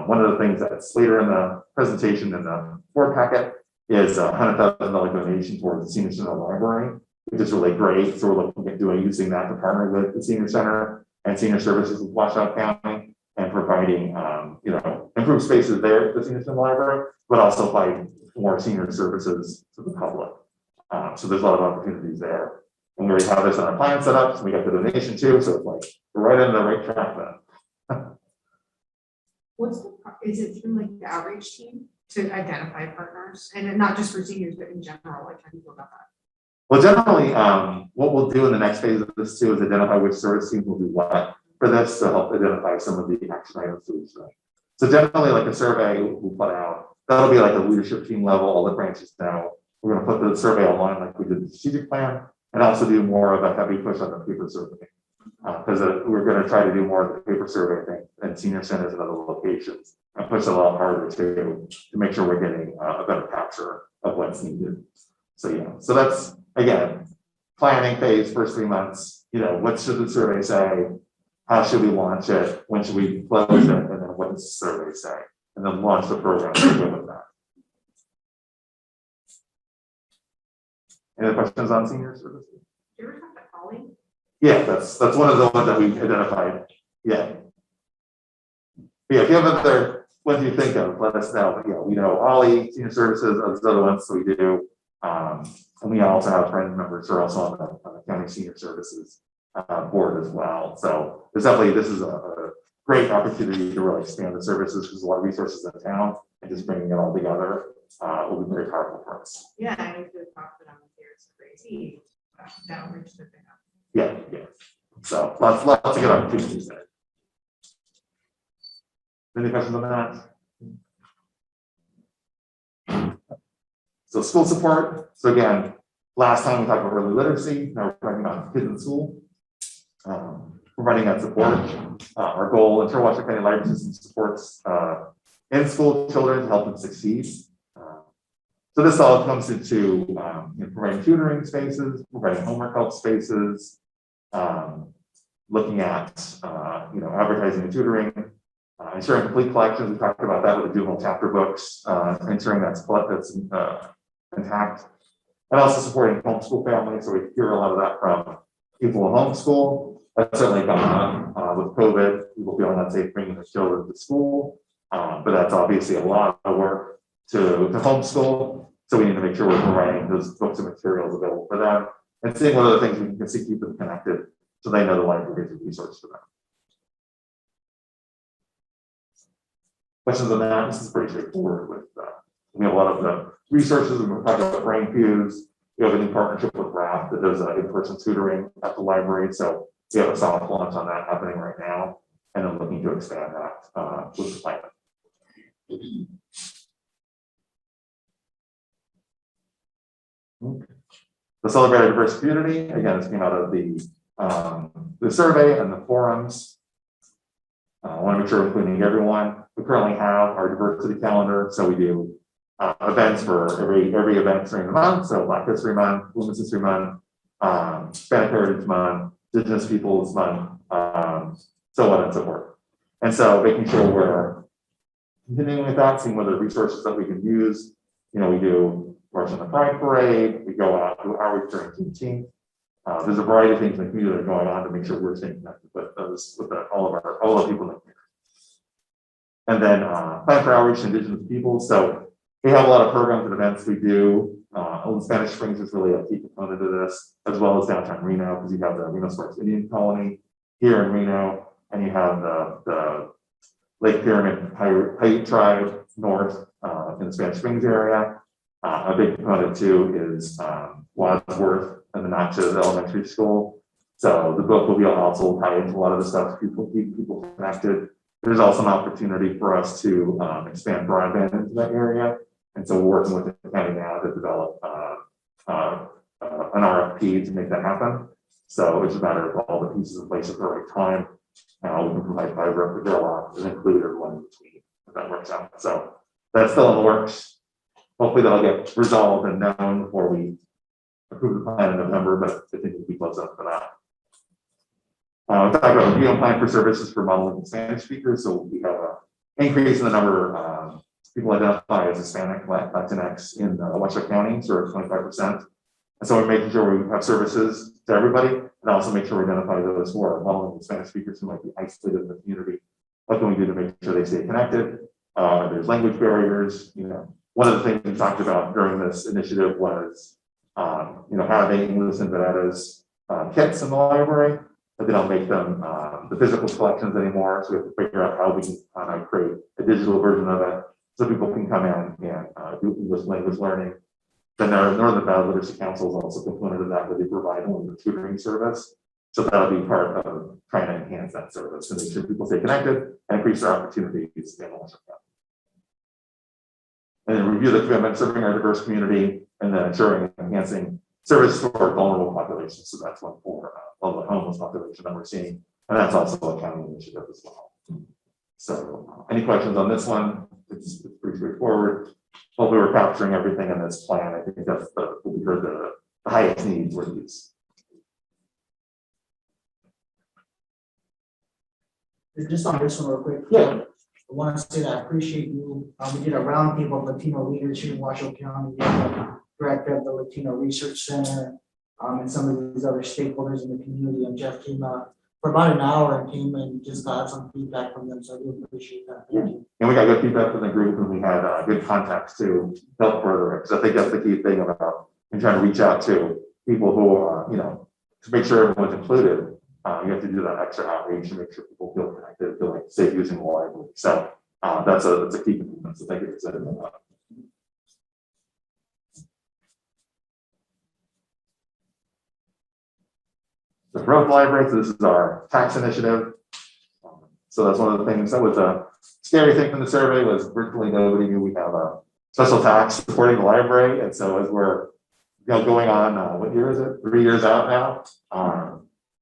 One of the things that's later in the presentation in the board packet is a $100,000 donation towards the Senior Center Library, which is really great. So we're looking at using that to partner with the Senior Center and Senior Services with Washoe County and providing, improved spaces there at the Senior Center Library, but also provide more senior services to the public. So there's a lot of opportunities there. And we already have this on our plan set up, so we got the donation too. So it's like we're right on the right track then. Is it through like the outreach team to identify partners, and not just for seniors, but in general, like how do you go about that? Well, generally, what we'll do in the next phase of this too is identify which service team will do what for this to help identify some of the action items to each thing. So generally, like a survey we'll put out, that'll be like a leadership team level, all the branches know. We're going to put the survey online like we did the strategic plan, and also do more of a heavy push on the paper survey. Because we're going to try to do more of the paper survey thing and senior centers and other locations and push a lot harder to make sure we're getting a better capture of what's needed. So yeah, so that's again, planning phase, first 3 months, what should the survey say? How should we launch it? When should we close it? And then what does the survey say? And then launch the program to go with that. Any questions on senior services? Do you ever talk to Holly? Yeah, that's one of the ones that we identified. Yeah. But yeah, if you have other ones you think of, let us know. But yeah, we know Ollie, Senior Services, those other ones that we do. And we also have friend members who are also on the County Senior Services board as well. So there's definitely, this is a great opportunity to really expand the services because there's a lot of resources in town, and just bringing it all together will be very powerful for us. Yeah, I need to talk to them here. It's crazy. That'll reach the thing up. Yeah. So lots of good opportunities there. Any questions on that? So school support. So again, last time we talked about early literacy. Now we're talking about kids in school. Providing that support. Our goal, ensure Washoe County Library System supports in-school children to help them succeed. So this all comes into providing tutoring spaces, providing homework help spaces, looking at advertising and tutoring, ensuring complete collections. We talked about that with the juvenile chapter books, ensuring that's intact, and also supporting homeschool families. So we hear a lot of that from people who homeschool. That's certainly gone on with COVID. People feeling unsafe bringing their children to school, but that's obviously a lot of work to homeschool. So we need to make sure we're providing those books and materials available for them, and seeing what other things we can see keep them connected, so they know the library is a resource for them. Questions on that? This is pretty straightforward. With we have a lot of the resources. We're talking about brain fuse. We have a new partnership with RAP that does in-person tutoring at the library. So we have a soft launch on that happening right now, and I'm looking to expand that with the plan. The Celebrate a Diverse Community, again, this came out of the survey and the forums. I want to make sure we're including everyone. We currently have our diversity calendar, so we do events for every event during the month. So Black History Month, Women's History Month, Hispanic Heritage Month, Indigenous Peoples Month, so on and so forth. And so making sure we're continuing with that, seeing what the resources that we can use. We do March on the Pride Parade, we go out to outreach during Juneteenth. There's a variety of things in the community that are going on to make sure we're staying connected with those, with all the people in the community. And then plan for outreach to Indigenous people. So we have a lot of programs and events we do. Old Spanish Springs is really a key component of this, as well as downtown Reno, because you have the Reno Sparks Indian Colony here in Reno, and you have the Lake Pyramid Paiute tribe north in the Spanish Springs area. A big component too is Wadsworth and the Natchez Elementary School. So the book will be also tie into a lot of the stuff to keep people connected. There's also an opportunity for us to expand broadband into that area. And so we're working with the county now to develop an RFP to make that happen. So it's a matter of all the pieces in place at the right time. We can provide fiber up the drill and include everyone in between if that works out. So that's still in the works. Hopefully that'll get resolved and known before we approve the plan in November, but I think we'll be close up for that. We talked about review and plan for services for modeling and Spanish speakers. So we have an increase in the number of people identified as Hispanic, Latinx in Washoe County, so 25%. And so we're making sure we have services to everybody, and also make sure we identify those who are modeling and Spanish speakers who might be isolated in the community. What can we do to make sure they stay connected? There's language barriers. One of the things we talked about during this initiative was, having English and Venetas kits in the library, but they don't make them the physical collections anymore. So we have to figure out how we can create a digital version of it so people can come in and do English language learning. Then our Northern Valley Literacy Council is also a component of that, where they provide a tutoring service. So that'll be part of trying to enhance that service to make sure people stay connected and increase their opportunities in Washoe County. And then review the commitment, serving our diverse community, and then ensuring and enhancing service for vulnerable populations. So that's one for all the homeless population that we're seeing. And that's also a county initiative as well. So any questions on this one? It's pretty straightforward. Hopefully we're capturing everything in this plan. I think that's what we heard the highest needs were these. Just on this one real quick. Yeah. I want to say that I appreciate you. We did a roundtable of Latino leaders here in Washoe County. We had the director of the Latino Research Center, and some of these other stakeholders in the community. And Jeff came for about an hour and came and just got some feedback from them. So I do appreciate that. Thank you. And we got good feedback from the group, and we had good contacts to help further it. Because I think that's the key thing about trying to reach out to people who are, to make sure everyone's included. You have to do that extra outreach and make sure people feel connected, feel like safe using the library. So that's a key component. So thank you for setting that up. The growth library. So this is our tax initiative. So that's one of the things that was a scary thing from the survey was virtually nobody knew we have a special tax supporting the library. And so as we're going on, what year is it? 3 years out now.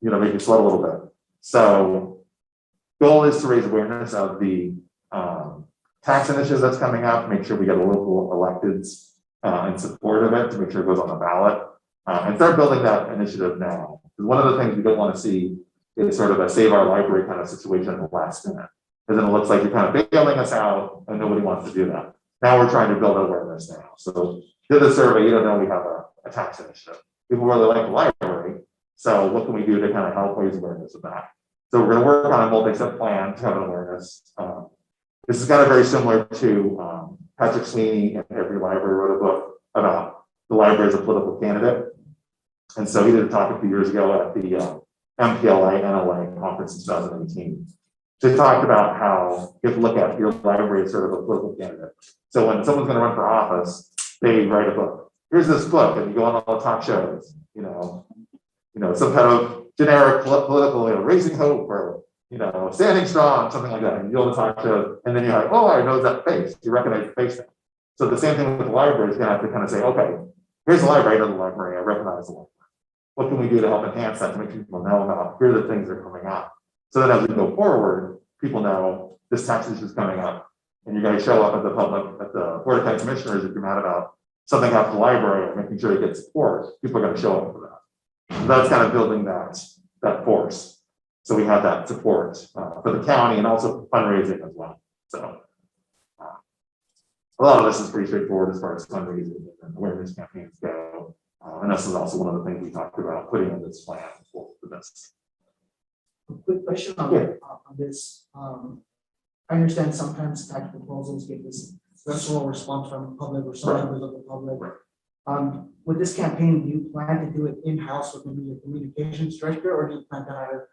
Make it slow a little bit. So goal is to raise awareness of the tax initiative that's coming up, make sure we get a local electeds in support of it to make sure it goes on the ballot. And start building that initiative now. Because one of the things we don't want to see is sort of a save our library kind of situation at the last minute. Because then it looks like you're kind of bailing us out and nobody wants to do that. Now we're trying to build awareness now. So did the survey, you don't know we have a tax initiative. People really like the library. So what can we do to kind of help raise awareness of that? So we're going to work on a multi-step plan to have an awareness. This is kind of very similar to Patrick Sweeney and Every Library wrote a book about the library as a political candidate. And so he did a talk a few years ago at the MPLA NLA conference in 2018. So he talked about how you have to look at your library as sort of a political candidate. So when someone's going to run for office, they write a book. Here's this book, and you go on all the talk shows, some kind of generic political, raising hope or, standing strong, something like that. And you go on the talk shows, and then you're like, oh, I know that face. You recognize the face. So the same thing with the library is going to have to kind of say, okay, here's the library, I know the library, I recognize the library. What can we do to help enhance that to make people know about here are the things that are coming up? So that as we go forward, people know this tax issue is coming up, and you're going to show up at the Board of County Commissioners if you're mad about something happened to the library or making sure you get support. People are going to show up for that. So that's kind of building that force. So we have that support for the county and also fundraising as well. So a lot of this is pretty straightforward as far as fundraising and awareness campaigns go. And this is also one of the things we talked about putting in this plan for this. A quick question on this. I understand sometimes tax proposals get this visceral response from the public or some members of the public. With this campaign, do you plan to do it in-house with maybe your communications director, or do you plan to hire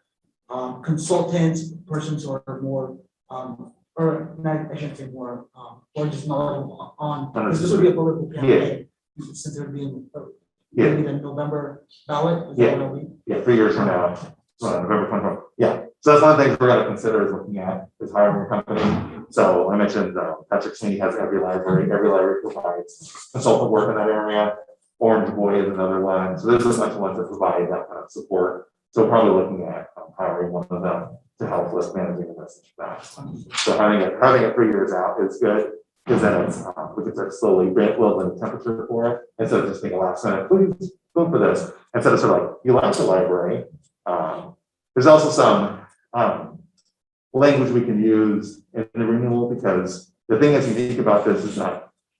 consultants, persons who are more, or not, I shouldn't say more, or just knowledgeable on, because this would be a political campaign, since it would be in maybe the November ballot? Is that what it'll be? Yeah, 3 years from now, November 24th. Yeah, so that's one of the things we're going to consider is looking at is hiring a company. So I mentioned Patrick Sweeney has Every Library provides consultant work in that area. Orange Boy is another one. So there's a bunch of ones that provide that kind of support. So probably looking at hiring one of them to help with managing the message of that. So having it 3 years out is good. Because then it's, we can start slowly building the temperature for it. Instead of just being a last minute, please go for this. Instead of sort of like, you like the library. There's also some language we can use in the renewal, because the thing that's unique about this is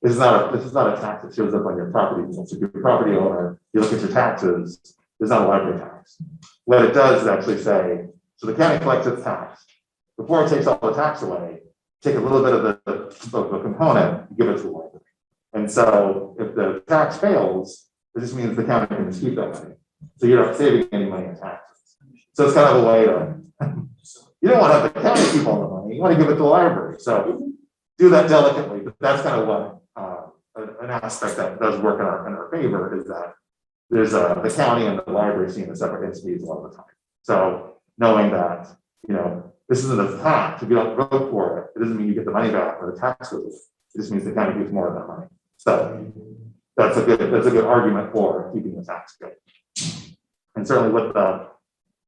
this is not a tax that shows up on your property. So if you're a property owner, you look at your taxes, there's not a library tax. What it does is actually say, so the county collects its tax. Before it takes all the tax away, take a little bit of the component, give it to the library. And so if the tax fails, it just means the county can dispute that money. So you're not saving any money in taxes. So it's kind of a way to, you don't want to have the county keep all the money, you want to give it to the library. So do that delicately, but that's kind of what an aspect that does work in our favor is that there's the county and the library seeing the separate entities a lot of the time. So knowing that, this isn't a tax. If you don't vote for it, it doesn't mean you get the money back or the tax goes. It just means the county gets more of that money. So that's a good argument for keeping the tax good. And certainly with the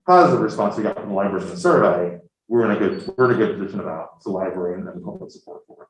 positive response we got from the library in the survey, we're in a good position about the library and the public support for it.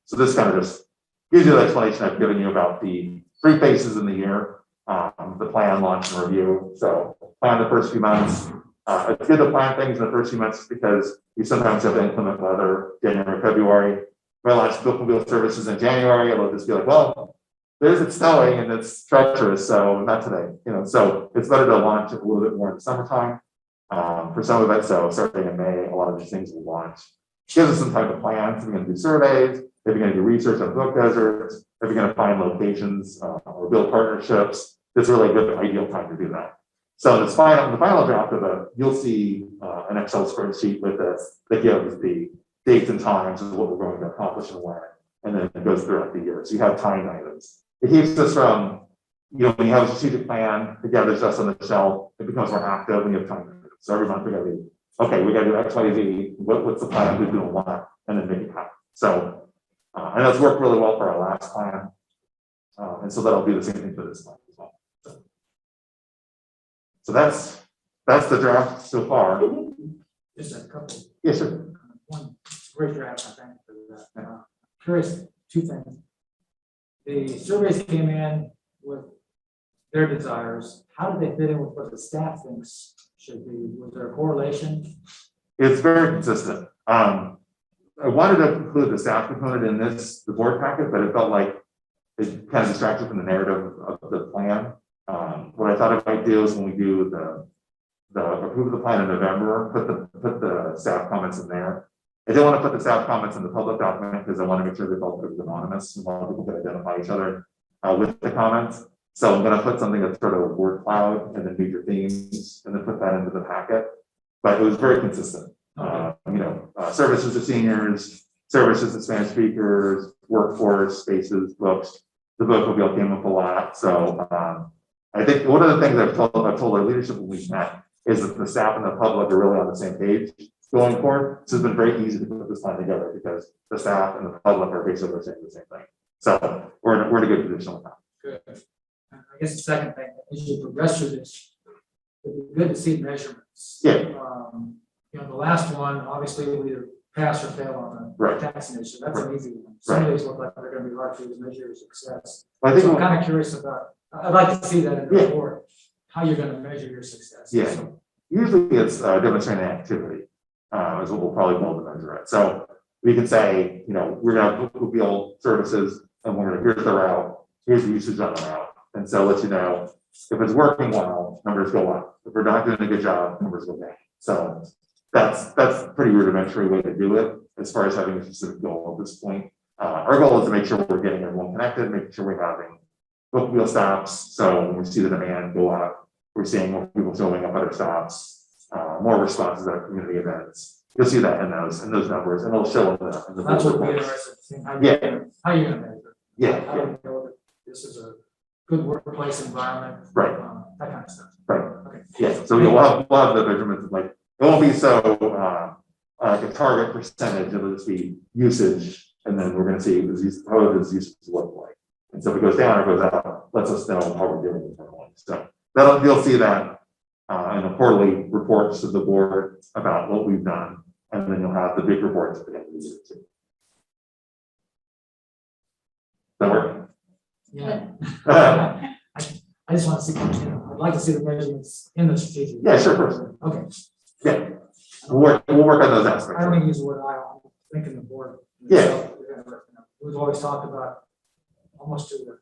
So this kind of just gives you the explanation I've given you about the 3 phases in the year. The plan, launch, and review. So plan the first few months. It's good to plan things in the first few months because you sometimes have inclement weather, January, February. We launched bookmobile services in January. It'll just be like, well, it's snowing and it's treacherous, so not today. So it's better to launch it a little bit more in the summertime. For some of it, so starting in May, a lot of these things will launch. Gives us some time to plan. So we're going to do surveys. If you're going to do research on book deserts, if you're going to find locations or build partnerships, it's really a good ideal time to do that. So in the final draft of it, you'll see an Excel spreadsheet with this that gives the dates and times of what we're going to accomplish and when, and then it goes throughout the year. So you have time items. It keeps us from, when you have a strategic plan, it gathers just on the shelf, it becomes more active when you have time items. So every month we got to be, okay, we got to do X, Y, Z, what's the plan, who's doing what, and then make it happen. So I know it's worked really well for our last plan. And so that'll be the same thing for this plan as well. So that's the draft so far. Just a couple. Yes, sir. One great draft, I think, for that. Curious, two things. The surveys came in with their desires. How did they fit in with what the staff thinks should be? Was there a correlation? It's very consistent. I wanted to include the staff component in the board packet, but it felt like it kind of distracted from the narrative of the plan. What I thought I might do is when we do the approve the plan in November, put the staff comments in there. I didn't want to put the staff comments in the public document because I want to make sure they felt it was anonymous and a lot of people could identify each other with the comments. So I'm going to put something that's sort of a word cloud and then major themes and then put that into the packet. But it was very consistent. Services to seniors, services to Spanish speakers, workforce, spaces, books. The book came up a lot. So I think one of the things I've told our leadership when we met is that the staff and the public are really on the same page going forward. So it's been very easy to put this plan together because the staff and the public are basically saying the same thing. So we're in a good position with that. Good. I guess the second thing, as you progress through this, it'd be good to see measurements. Yeah. The last one, obviously, we either pass or fail on Right. the tax initiative. That's an easy one. Some of these look like they're gonna be hard for you to measure your success. I think So I'm kind of curious about, I'd like to see that in the Yeah. report, how you're gonna measure your success. Yeah. So, usually it's demonstrating activity is what we'll probably be able to measure it. So we can say, we're gonna build services and here's the route, here's the usage on the route. And so let you know if it's working well, numbers go up. If we're not doing a good job, numbers go down. So that's a pretty rudimentary way to do it as far as having a specific goal at this point. Our goal is to make sure we're getting everyone connected, making sure we're having book wheel stops. So when we see the demand go up, we're seeing more people showing up at our stops, more responses at our community events. You'll see that in those numbers, and it'll show in the That's what board we're reports. interested in, seeing Yeah. how you're gonna measure. Yeah, How do you know that this is a good workplace environment? Right. That kind of stuff. Right. Okay. yeah. So we'll have the measurements, like, it won't be so, like a target percentage, it'll just be usage, and then we're gonna see how does usage look like. And so if it goes down or goes up, lets us know how we're doing with everyone. So you'll see that in the quarterly reports to the board about what we've done, and then you'll have the big reports at the end of the year too. That work? Yeah. I just want to see, I'd like to see the measurements in the strategic. Yeah, sure, of course. Okay. Yeah, we'll work on those aspects. I don't even use the word I think in the board. Yeah. We've always talked about, almost to the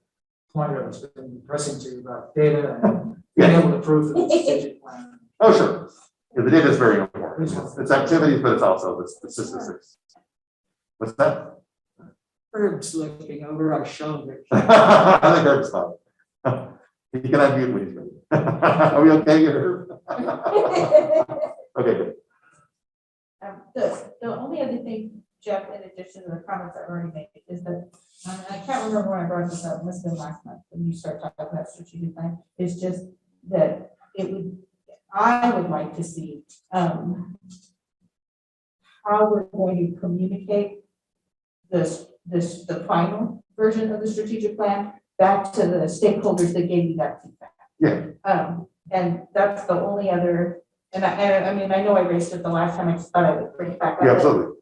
point of it's been pressing to you about data and being able to prove the strategic plan. Oh, sure. Yeah, the data is very important. It's activities, but it's also the statistics. What's that? Herb's looking over our shoulders. I think Herb's fine. You can unmute when he's ready. Are we okay here? Okay, good. The only other thing, Jeff, in addition to the comments I've already made, is that, I can't remember when I brought this up, it must have been last month, when you start talking about strategic plan, it's just that I would like to see, how we're going to communicate the final version of the strategic plan back to the stakeholders that gave you that feedback. Yeah. And that's the only other, and I mean, I know I raised it the last time, I just thought I would bring it back up. Yeah, absolutely.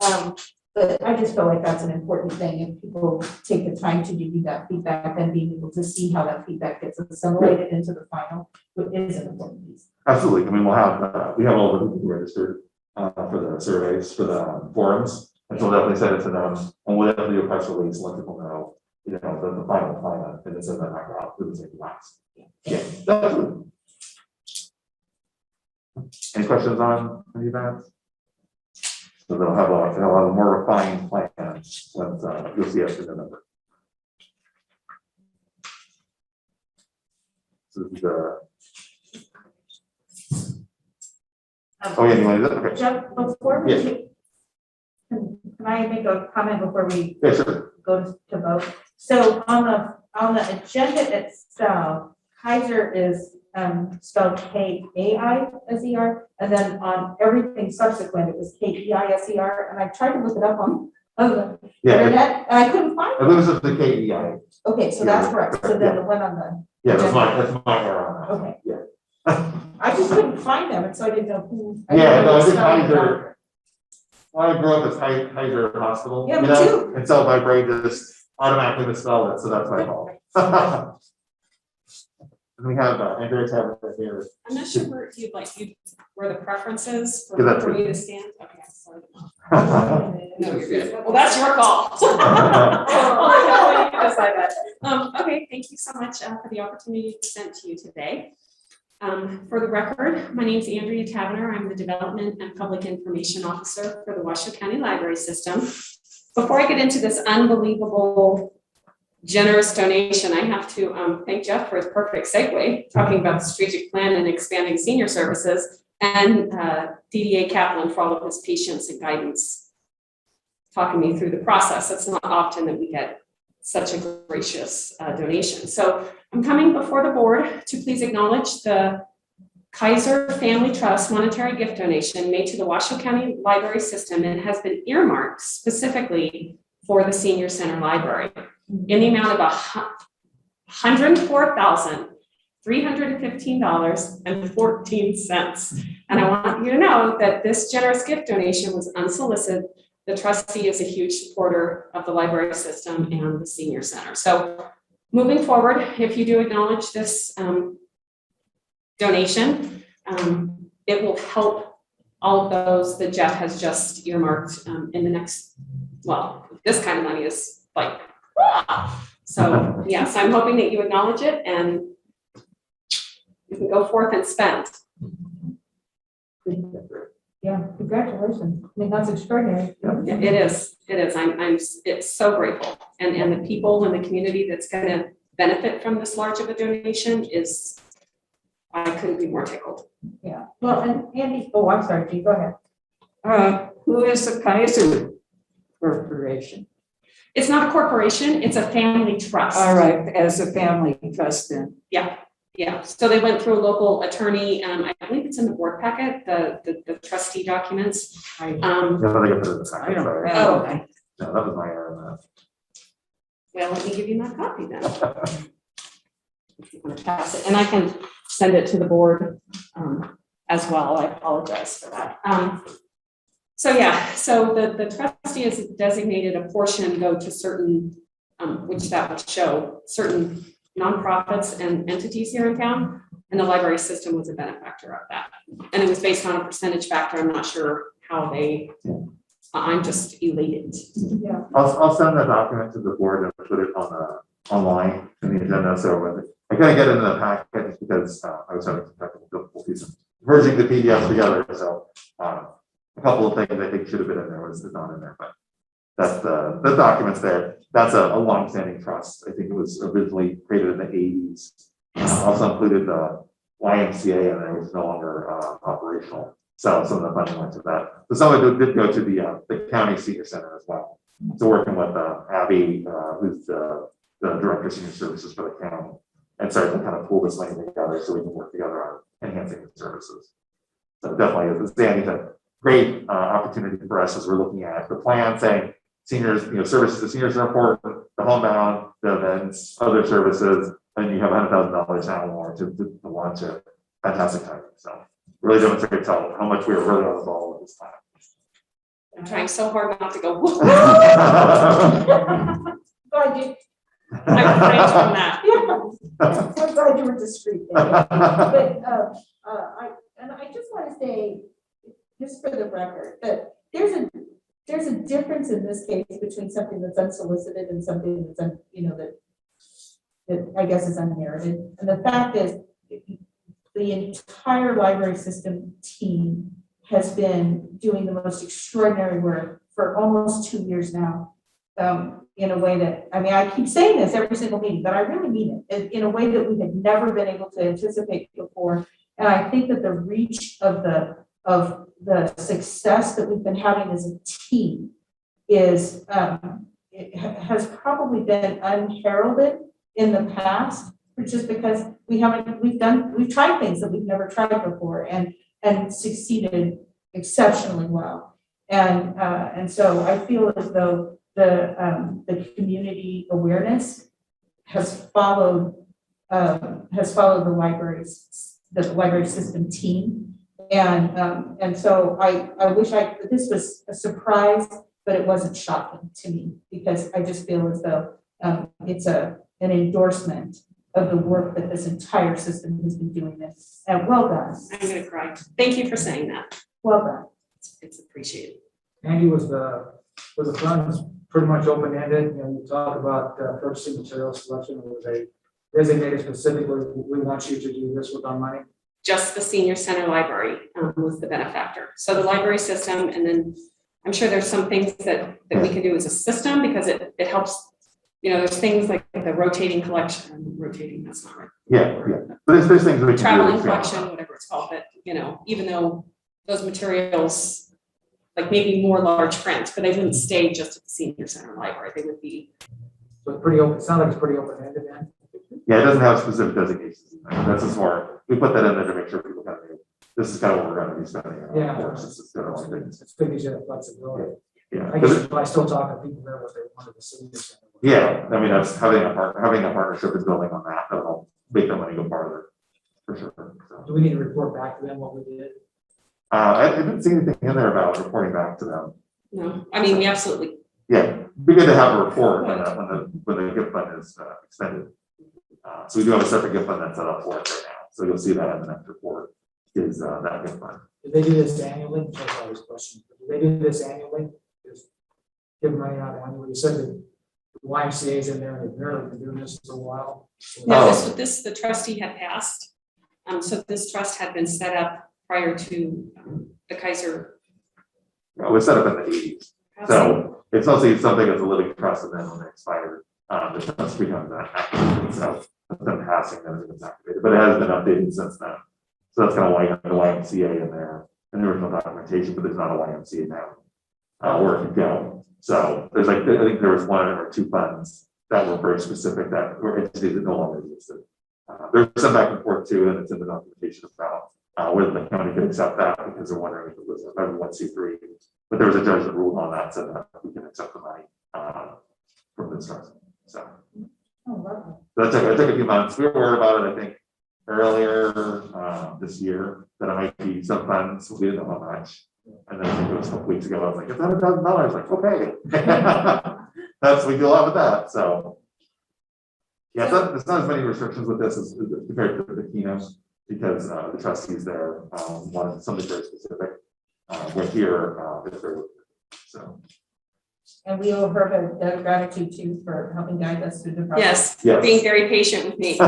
But I just feel like that's an important thing, if people take the time to give you that feedback, and being able to see how that feedback gets assimilated into the final, is an important piece. Absolutely. I mean, we have all the people who registered for the surveys, for the forums. And so we'll definitely send it to them, and we'll definitely do a press release, let people know, the final plan, and then send that back out to the same class. Yeah, definitely. Any questions on any of that? So they'll have a more refined plan once you'll see it in November. So this is oh yeah, you want to do that? Okay. Jeff, before we Yes. can I make a comment before we Yeah, sure. go to vote? So on the agenda itself, Kaiser is spelled Kaiser, and then on everything subsequent, it was Keiser, and I tried to look it up on the Yeah, internet, and I couldn't find I it. believe this is the KEI. Okay, so that's correct, so then the one on the, Yeah, that's my error on that. okay, Yeah. I just couldn't find them, and so I didn't know who. Yeah, no, I didn't know think spell it Kaiser- out. Well, I grew up at Kaiser Hospital. Yeah, you me know, too. And so my brain just automatically misspelled it, so that's my fault. And we have Andrea Taverner here. I'm not sure where you'd like, where the preference is Yeah, that's for right. me to stand. Okay, sorry. No, you're good. Well, that's your call. I'll let you decide that. Okay, thank you so much for the opportunity to present to you today. For the record, my name is Andrea Taverner. I'm the Development and Public Information Officer for the Washoe County Library System. Before I get into this unbelievable generous donation, I have to thank Jeff for his perfect segue, talking about the strategic plan and expanding senior services, and DDA Kaplan for all of his patience and guidance, talking me through the process. It's not often that we get such a gracious donation. So I'm coming before the board to please acknowledge the Kaiser Family Trust monetary gift donation made to the Washoe County Library System and has been earmarked specifically for the Senior Center Library in the amount of $104,315.14. And I want you to know that this generous gift donation was unsolicited. The trustee is a huge supporter of the library system and the senior center. So moving forward, if you do acknowledge this donation, it will help all of those that Jeff has just earmarked in the next, well, this kind of money is like, so yes, I'm hoping that you acknowledge it and you can go forth and spend. Yeah, congratulations. I mean, that's extraordinary. Yeah, it is. It's so grateful. And the people in the community that's gonna benefit from this large of a donation is, I couldn't be more tickled. Yeah. Well, and Andy, oh, I'm sorry, G, go ahead. Who is the Kaiser Corporation? It's not a corporation, it's a family trust. All right, as a family trust then. Yeah, so they went through a local attorney, I believe it's in the board packet, the trustee documents. I Yeah, I think I put it in the I second, don't sorry. know. Okay. No, that was my error. Well, let me give you my copy then. If you want to pass it, and I can send it to the board as well. I apologize for that. So the trustee has designated a portion go to certain, which that would show certain nonprofits and entities here in town, and the library system was a benefactor of that. And it was based on a percentage factor. I'm not sure how they. I'm just elated. Yeah. I'll send the document to the board and put it on online in the agenda. So when I couldn't get it in the packet just because I was having some technical difficulties merging the PDFs together. So a couple of things I think should have been in there was not in there, but that's the documents there. That's a long-standing trust. I think it was originally created in the 80s. Also included the YMCA, and it was no longer operational. So some of the funding went to that. So some of it did go to the county senior center as well. So working with Abby, who's the director of senior services for the county, and starting to kind of pull this money together so we can work together on enhancing the services. So definitely, Sandy's a great opportunity for us as we're looking at the plan, saying seniors, services to seniors are important, the homebound, the events, other services, and you have $100,000 now more to launch a fantastic timing. So really demonstrates how much we are really on the ball with this time. I'm trying so hard not to go. Glad you, I refrained from that. I'm glad you were discreet there. But, I just want to say, just for the record, that there's a difference in this case between something that's unsolicited and something that's, that I guess is unmerited. And the fact is, the entire library system team has been doing the most extraordinary work for almost 2 years now. In a way that, I mean, I keep saying this every single meeting, but I really mean it, in a way that we had never been able to anticipate before. And I think that the reach of the success that we've been having as a team is, it has probably been unheralded in the past, just because we've tried things that we've never tried before and succeeded exceptionally well. And so I feel as though the community awareness has followed the library system team, And so I wish this was a surprise, but it wasn't shocking to me, because I just feel as though it's an endorsement of the work that this entire system has been doing this. And well done, I'm gonna cry. Thank you for saying that. well done. It's appreciated. Andy, was the funds pretty much open-ended, and you talk about purchasing material selection, or was they designated specifically, we want you to do this with our money? Just the senior center library was the benefactor. So the library system, and then I'm sure there's some things that we can do as a system, because it helps, you know, there's things like the rotating collection, that's not right. Yeah. But there's things we can do. Traveling collection, whatever it's called, but, you know, even though those materials, like maybe more large print, but they wouldn't stay just at the senior center library, they would be. So it's pretty open, it sounds like it's pretty open-ended then? Yeah, it doesn't have specific designations. That's just more, we put that in there to make sure people kind of, this is kind of what we're gonna be spending. on. Yeah. Of course, this is gonna be things. It's good to get flexibility. Yeah. I guess I still talk to people there what they wanted to see. Yeah, I mean, that's having a partnership and building on that, that'll make the money go farther, for sure. So, Do we need to report back to them what we did? I didn't see anything in there about reporting back to them. No, I mean, we absolutely, Yeah, it'd be good to have a report when the gift fund is expended. So we do have a separate gift fund that's set up for it right now, so you'll see that in the next report, is that gift fund. Did they do this annually? That's always a question. Do they do this annually? Just give money out annually? You said that the YMCA is in there, and they've barely been doing this for a while. no, Oh. the trustee had passed. So this trust had been set up prior to the Kaiser. It was set up in the 80s, so it's mostly something that's a living trust, and then when it expired, the trust becomes active, so them passing that it's activated, but it has been updated since then. So that's kind of why you have the YMCA in there, and there was no documentation, but there's not a YMCA now, where it could go. So there's like, I think there was one or two funds that were very specific that were entities that no longer existed. There's some back and forth too, and it's in the documentation about whether the county could accept that, because they're wondering if it was a 501c3. But there was a judge that ruled on that, said that we can accept the money from this trust. So Oh, lovely. that took a few months. We were worried about it, I think, earlier this year, that it might be some funds. We didn't know how much. And then I think it was a couple weeks ago, I was like, it's $100,000. Like, okay. That's, we do a lot with that. So yeah, there's not as many restrictions with this as compared to the keynote, because the trustees there wanted something very specific. We're here, if they're, so. And we owe her the gratitude too for helping guide us through the process. Yes, being very patient with me.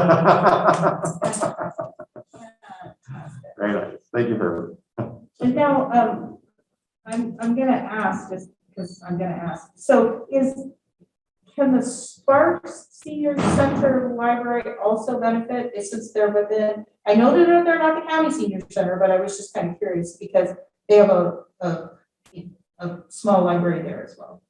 Very nice. Thank you, Herbert. And now, I'm gonna ask, just because I'm gonna ask, so can the Sparks Senior Center Library also benefit, since they're within, I know that they're not the county senior center, but I was just kind of curious, because they have a small library there as well.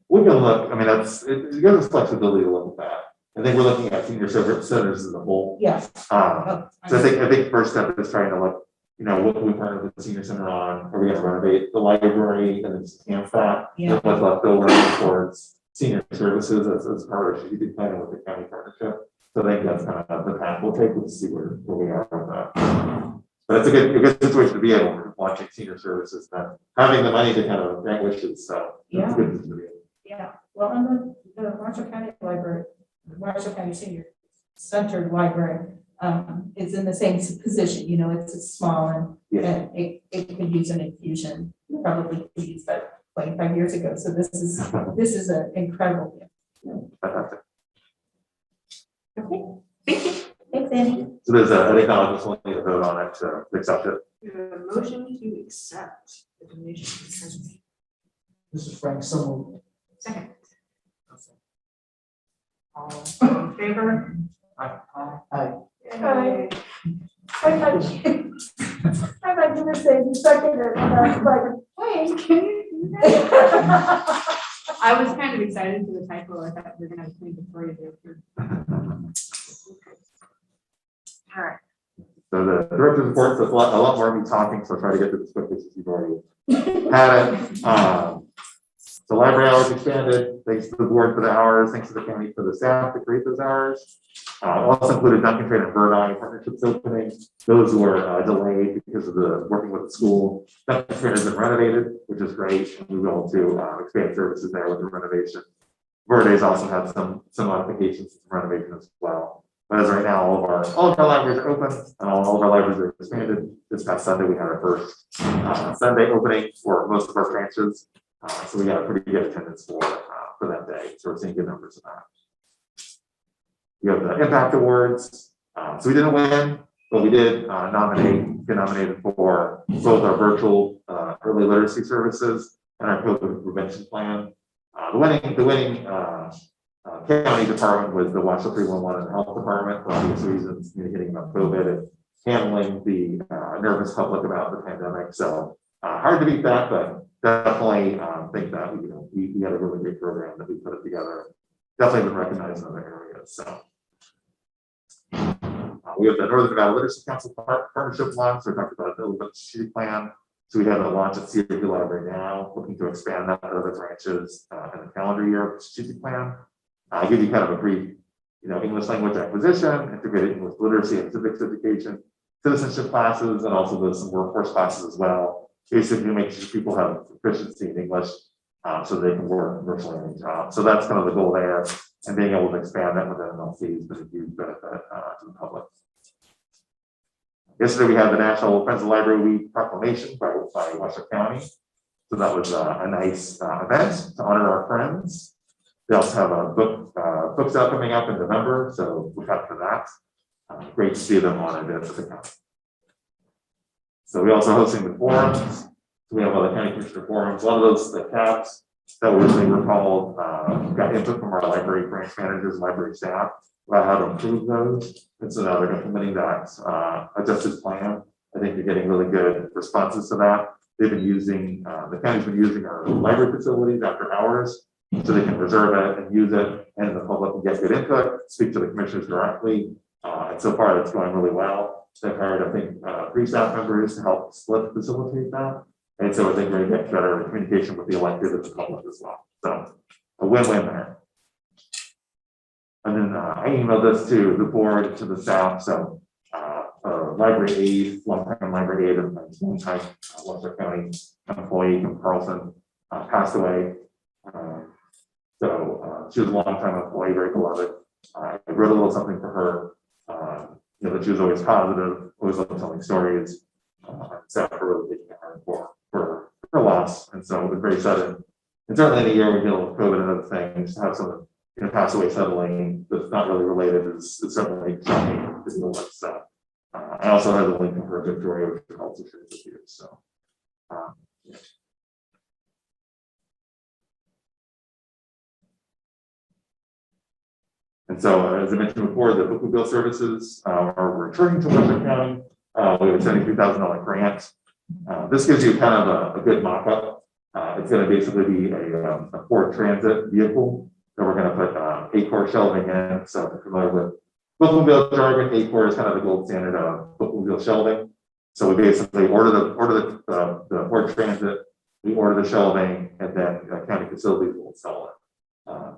We can look, I mean, it gives us flexibility to look at that. I think we're looking at senior centers as a whole. Yes. So I think first step is trying to look, you know, what can we partner with the senior center on? Are we gonna renovate the library and then just enhance that? Yeah. And what's left over towards senior services as part of strategic planning with the county partnership. So I think that's kind of the path we'll take. We'll see where we are with that. But it's a good situation to be able to watching senior services, that having the money to kind of grant wishes. So it's a good position to be in. Yeah, well, and the Washoe County Library, Washoe County Senior Center Library, is in the same position, you know, it's small and Yeah. it could use an infusion, probably could use that 25 years ago, so this is an incredible gift. Fantastic. Okay, Thank you. thanks, Andy. So there's I think I'll just want to vote on it to accept it. We have a motion to accept the donation consent. This is Frank, so Second. All in favor? I, Hi. I thought you were saying you seconded it, and I was like, wait, can you do that? I was kind of excited for the typo. I thought we were gonna have to before you do. All right. So the director's report, so it's a lot more of me talking, so I'll try to get to this quickly since you've already had it. The library hours expanded, thanks to the board for the hours, thanks to the county for the staff to create those hours. Also included Duncan Trade and Bird Eye partnerships opening. Those were delayed because of the working with the school. Duncan Trade has been renovated, which is great. And we were able to expand services there with the renovation. Bird Eye's also had some modifications and renovation as well. But as right now, all of our libraries are open and all of our libraries are expanded. This past Sunday, we had our first Sunday opening for most of our branches. So we got a pretty good attendance for that day. So we're seeing good numbers of that. We have the Impact Awards. So we didn't win, but we did get nominated for both our virtual early literacy services and our COVID prevention plan. The winning county department was the Washoe 311 Health Department for obvious reasons, communicating about COVID and handling the nervous public about the pandemic. So hard to beat that, but definitely think that we had a really great program that we put it together. Definitely been recognized in other areas. So we have the Northern Nevada Literacy Council partnership launch. So we talked about a little bit of strategic plan. So we have a launch at CRP Library now, looking to expand that to other branches in the calendar year strategic plan. I'll give you kind of a brief, English language acquisition, integrated English literacy and civics education, citizenship classes, and also there's some workforce classes as well. Basically, make sure people have proficiency in English so they can work commercially in a job. So that's kind of the goal there, and being able to expand that within MLC has been a huge benefit to the public. Yesterday, we had the National Friends of the Library Week proclamation by Washoe County. So that was a nice event to honor our friends. They also have a book sale coming up in November, so look out for that. Great to see them on events at the county. So we also hosting the forums. So we have other county commissioner forums. A lot of those, the CAPs that originally were called, got input from our library branch managers, library staff about how to improve those. And so now they're implementing that adjusted plan. I think they're getting really good responses to that. They've been using, the county's been using our library facilities after hours so they can reserve it and use it, and the public can get good input, speak to the commissioners directly. And so far, it's going really well. They've hired, I think, 3 staff members to help facilitate that. And so I think we're going to get better communication with the elected and the public as well. So a win-win there. And then I emailed this to the board, to the staff. So library aide, long-time library aide, and long-time Washoe County employee from Carlson passed away. So she was a long-time employee, very beloved. I wrote a little something for her. That she was always positive, always loved telling stories. Staff were really taking her for her loss, and so it was very sudden. And certainly in a year we deal with COVID and other things, to have someone pass away suddenly that's not really related is certainly shocking to deal with. So I also had the link of her Victoria, which I also shared with you. So yeah. And so, as I mentioned before, the bookmobile services are returning to Washoe County. We have a $73,000 grant. This gives you kind of a good mock-up. It's going to basically be a Ford Transit vehicle that we're going to put A-core shelving in. So if you're familiar with bookmobile jargon, A-core is kind of the gold standard of bookmobile shelving. So we basically order the Ford Transit, we order the shelving, and then county facilities will install it.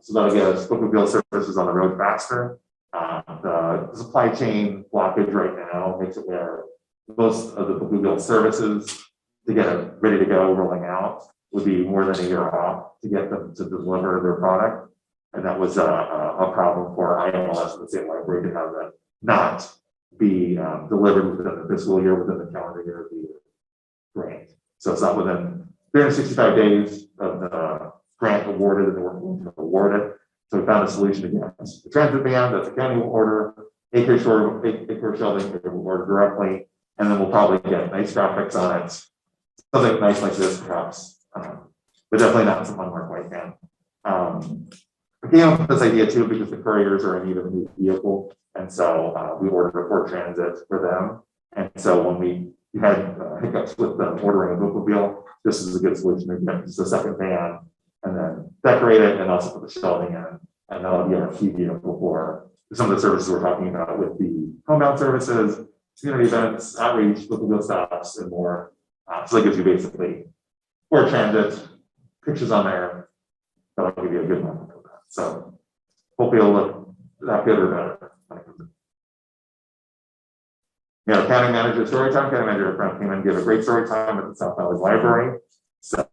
So that'll get us bookmobile services on the road faster. The supply chain blockage right now makes it where most of the bookmobile services to get it ready to go rolling out would be more than a year off to get them to deliver their product. And that was a problem for IMLS and the state library to have that not be delivered within the fiscal year, within the calendar year of the grant. So it's not within 365 days of the grant awarded and we're going to award it. So we found a solution against the transit ban that the county will order, acre shelving will order directly, and then we'll probably get nice graphics on it. Something nice like this, perhaps, but definitely not some unmarked white van. I came up with this idea too because the couriers are in need of a new vehicle, and so we ordered a Ford Transit for them. And so when we had hiccups with them ordering a bookmobile, this is a good solution to get just a second van and then decorate it and also put the shelving in, and that'll be our key vehicle for some of the services we're talking about with the homebound services, community events, outreach, bookmobile stops, and more. So that gives you basically Ford Transit, pictures on there. That'll give you a good one for that. So hopefully it'll look that good or better. county manager, story time, county manager Frank came in and gave a great story time at the South Valley Library. So,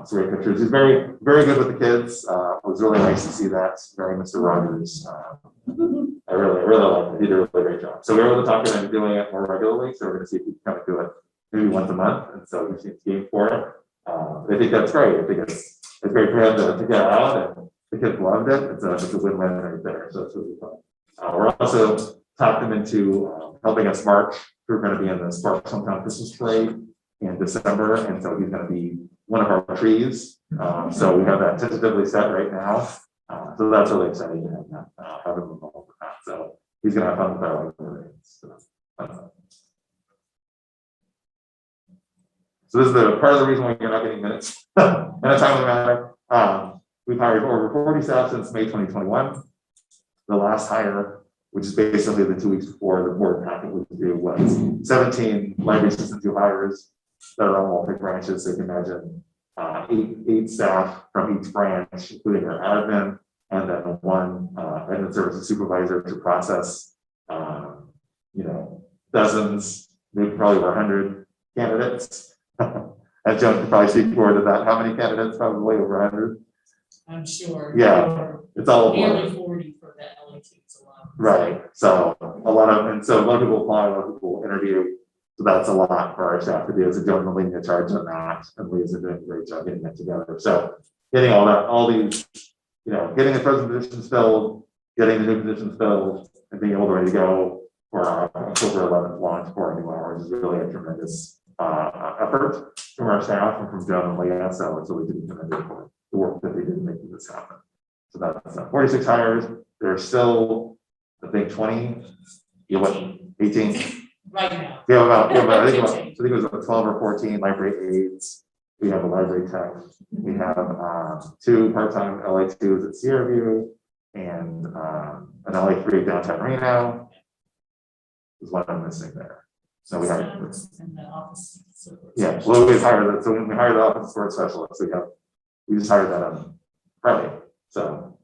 some great pictures. He's very, very good with the kids. It was really nice to see that. Very Mr. Rogers. I really liked it. He did a really great job. So we were able to talk to him into doing it more regularly. So we're going to see if we can kind of do it maybe once a month. And so he seems game for it. I think that's great. I think it's great for him to get out, and the kids loved it. It's a win-win right there. So it's really fun. We're also talked them into helping us march. We're going to be in the Sparks Hometown Christmas Parade in December, and so he's going to be one of our trees. So we have that tentatively set right now. So that's really exciting to have that, have him involved with that. So he's going to have fun with our library. So this is the part of the reason why you're not getting minutes in a timely manner. We've hired over 40 staff since May 2021. The last hire, which is basically the 2 weeks before the board packet was due, was 17 library assistant new hires that are on all three branches. So you can imagine eight staff from each branch, including our admin, and then one admin services supervisor to process, dozens, maybe probably over 100 candidates. And Joan could probably speak forward to that. How many candidates? Probably over 100. I'm sure. Yeah, it's all Nearly 40 for the LAT. It's a lot. right. So a lot of people apply, a lot of people interview. So that's a lot for our staff to do. So Joan will lead the charge on that, and Lee's doing a great job getting that together. So getting all these, getting the present positions filled, getting the new positions filled, and being able to ready to go for our October 11th launch for new hours is really a tremendous effort from our staff and from Joan and Leah. So it's really good for the work that they did making this happen. So that's 46 hires. There's still, I think, 20, 18. Right now. I think it was about 12 or 14 library aides. We have a library tech. We have 2 part-time LA2s at Sierra View and an LA3 downtown Reno. Is what I'm missing there. So we have in the office. yeah. Well, we hired that. So when we hired the office support specialist, we just hired that on Friday. So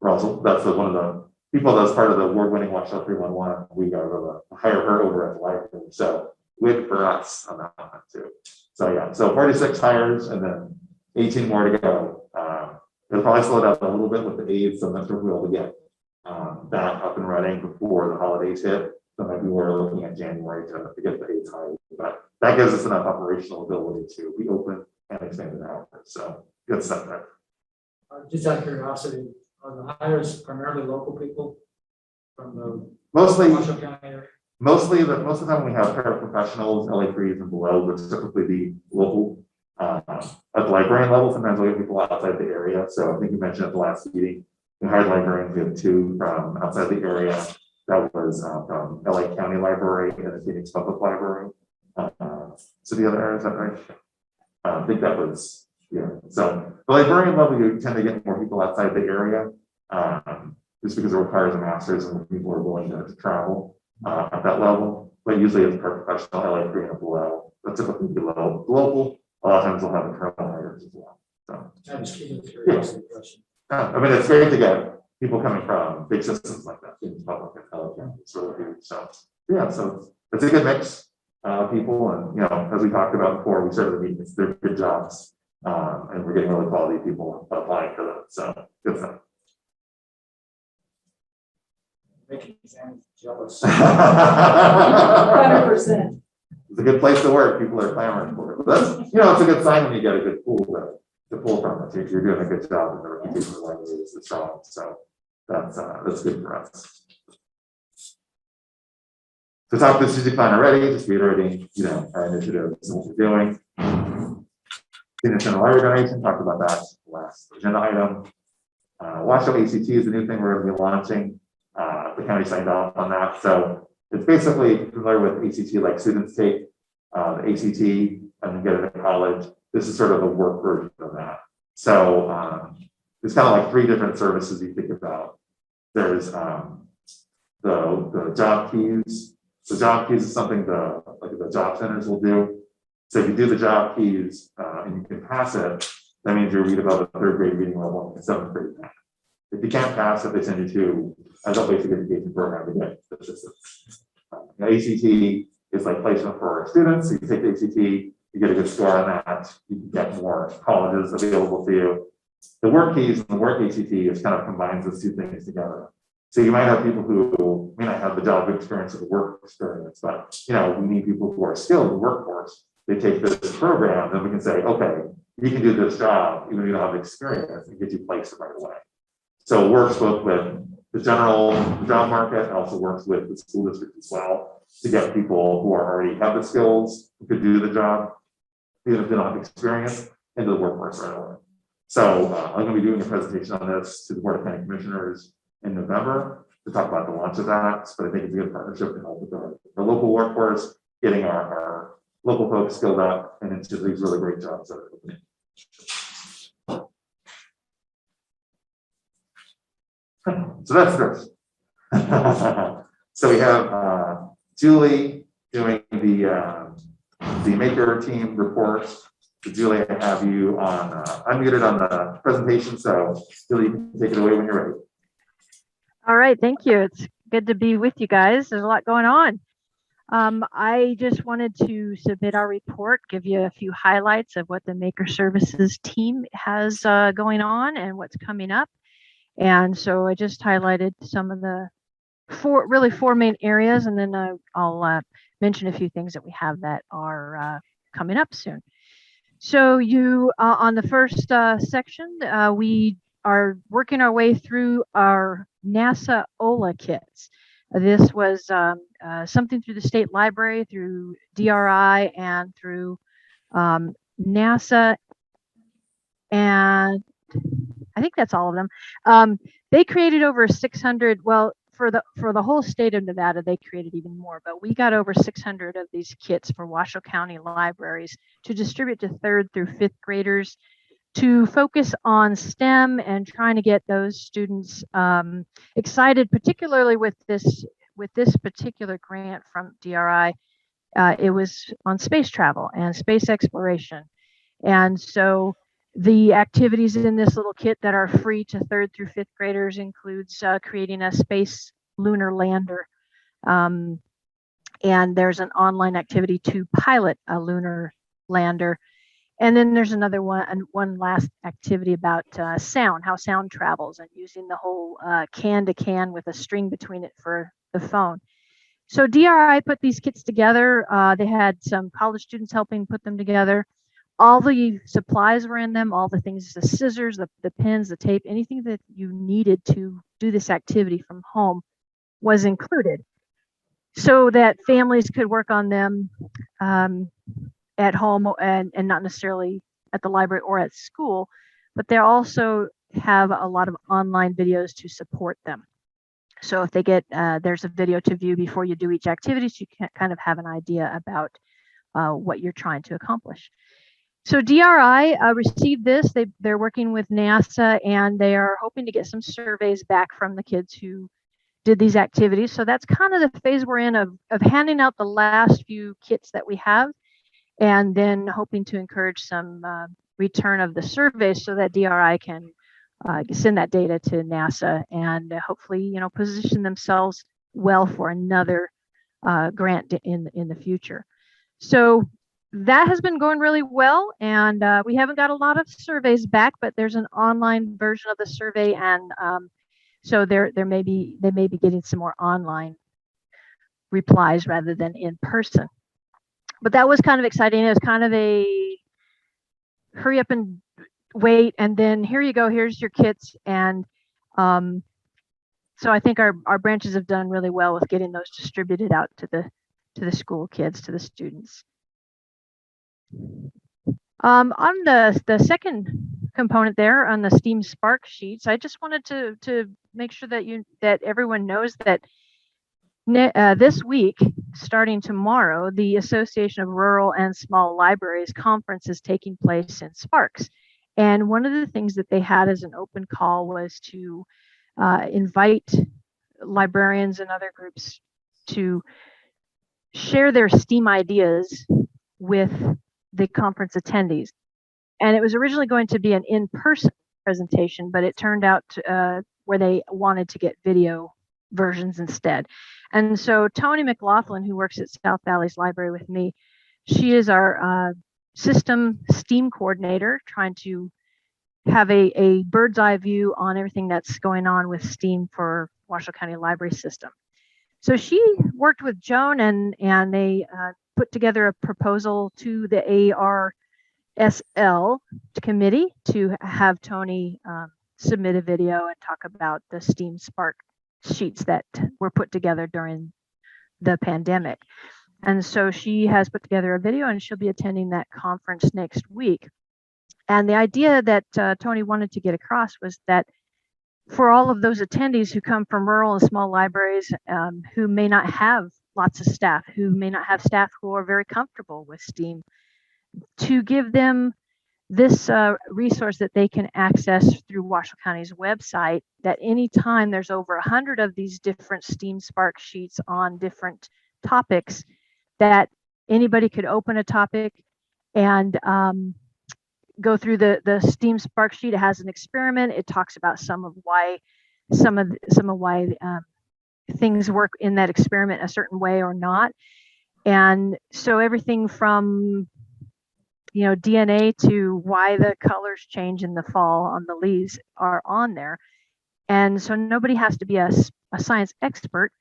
we're also that's one of the people that's part of the award-winning Washoe 311. We got to hire her over at the library. So good for us on that one too. So yeah, so 46 hires and then 18 more to go. It'll probably slow down a little bit with the aides, so I'm not sure we'll be able to get that up and running before the holidays hit. So maybe we're looking at January to get the aides hired, but that gives us enough operational ability to reopen and expand the hours. So good stuff there. Just out of curiosity, are the hires primarily local people from the Mostly Washoe County area? most of the time we have paraprofessionals, LA3s and below, which typically the local at the librarian level. Sometimes we have people outside the area. So I think you mentioned at the last meeting, we hired librarians. We have 2 from outside the area. That was from LA County Library and the Phoenix Public Library. So the other area, is that right? I think that was, yeah. So the librarian level, you tend to get more people outside the area just because it requires a master's and people are willing to travel at that level. But usually it's paraprofessional, LA3 and below, but typically below local. A lot of times they'll have internal hires as well. So I was curious question. I mean, it's great to get people coming from big systems like that, Phoenix Public and LA County. It's really huge. So yeah, so it's a good mix of people, and as we talked about before, we started the meetings. They're good jobs, and we're getting really quality people applying for them. So good stuff. Making Sam jealous. 100%. It's a good place to work. People are clamoring for it. But that's, it's a good sign when you get a good pool to pull from it. If you're doing a good job and the reputation of the library is strong. So that's good for us. So talk the strategic plan already, just reiterating, our initiatives and what we're doing. Signature and library donation, talked about that last agenda item. Washoe ACT is a new thing we're going to be launching. The county signed off on that. So it's basically familiar with ACT, like students take the ACT and get into college. This is sort of a work version of that. So there's kind of like 3 different services you think about. There's the job keys. The job keys is something the job centers will do. So if you do the job keys and you can pass it, that means you read above a 3rd grade reading level and 7th grade math. If you can't pass it, they send you to a basic education program to get the assistance. ACT is like placement for our students. So you take the ACT, you get a good score on that, you can get more colleges available to you. The work keys and the work ACT is kind of combines those two things together. So you might have people who may not have the job experience or the work experience, but we need people who are skilled in the workforce. They take this program, then we can say, okay, you can do this job, even if you don't have experience, and get you placed right away. So it works both with the general job market, and also works with the school district as well, to get people who already have the skills, who could do the job, even if they don't have experience, into the workforce right away. So I'm going to be doing a presentation on this to the Board of County Commissioners in November to talk about the launch of that. But I think it's a good partnership to help with the local workforce, getting our local folks skilled up and into these really great jobs that are opening. So that's this. So we have Julie doing the Maker team reports. So Julie, I have you on unmuted on the presentation. So Julie, you can take it away when you're ready. All right, thank you. It's good to be with you guys. There's a lot going on. I just wanted to submit our report, give you a few highlights of what the Maker Services team has going on and what's coming up. And so I just highlighted some of the four main areas, and then I'll mention a few things that we have that are coming up soon. So you on the first section, we are working our way through our NASA OLA kits. This was something through the state library, through DRI, and through NASA, and I think that's all of them. They created over 600. Well, for the whole state of Nevada, they created even more, but we got over 600 of these kits for Washoe County libraries to distribute to 3rd through 5th graders to focus on STEM and trying to get those students excited, particularly with this particular grant from DRI. It was on space travel and space exploration, and so the activities in this little kit that are free to 3rd through 5th graders includes creating a space lunar lander. And there's an online activity to pilot a lunar lander. And then there's another one last activity about sound, how sound travels, and using the whole can-to-can with a string between it for the phone. So DRI put these kits together. They had some college students helping put them together. All the supplies were in them, all the things, the scissors, the pens, the tape, anything that you needed to do this activity from home was included, so that families could work on them at home and not necessarily at the library or at school, but they also have a lot of online videos to support them. So if they get, there's a video to view before you do each activity, so you can kind of have an idea about what you're trying to accomplish. So DRI received this. They're working with NASA, and they are hoping to get some surveys back from the kids who did these activities. So that's kind of the phase we're in of handing out the last few kits that we have, and then hoping to encourage some return of the surveys so that DRI can send that data to NASA and hopefully, position themselves well for another grant in the future. So that has been going really well, and we haven't got a lot of surveys back, but there's an online version of the survey, and so they may be getting some more online replies rather than in person. But that was kind of exciting. It was kind of a hurry up and wait, and then here you go, here's your kits, and so I think our branches have done really well with getting those distributed out to the school kids, to the students. On the second component there on the STEAM Spark sheets, I just wanted to make sure that everyone knows that this week, starting tomorrow, the Association of Rural and Small Libraries conference is taking place in Sparks. And one of the things that they had as an open call was to invite librarians and other groups to share their STEAM ideas with the conference attendees. And it was originally going to be an in-person presentation, but it turned out where they wanted to get video versions instead. And so Tony McLaughlin, who works at South Valley's library with me, she is our system STEAM coordinator, trying to have a bird's eye view on everything that's going on with STEAM for Washoe County Library System. So she worked with Joan and they put together a proposal to the ARSL committee to have Tony submit a video and talk about the STEAM Spark sheets that were put together during the pandemic. And so she has put together a video and she'll be attending that conference next week. And the idea that Tony wanted to get across was that for all of those attendees who come from rural and small libraries, who may not have lots of staff, who may not have staff who are very comfortable with STEAM, to give them this resource that they can access through Washoe County's website, that anytime there's over 100 of these different STEAM Spark sheets on different topics, that anybody could open a topic and go through the STEAM Spark sheet. It has an experiment. It talks about some of why things work in that experiment a certain way or not. And so everything from DNA to why the colors change in the fall on the leaves are on there. And so nobody has to be a science expert.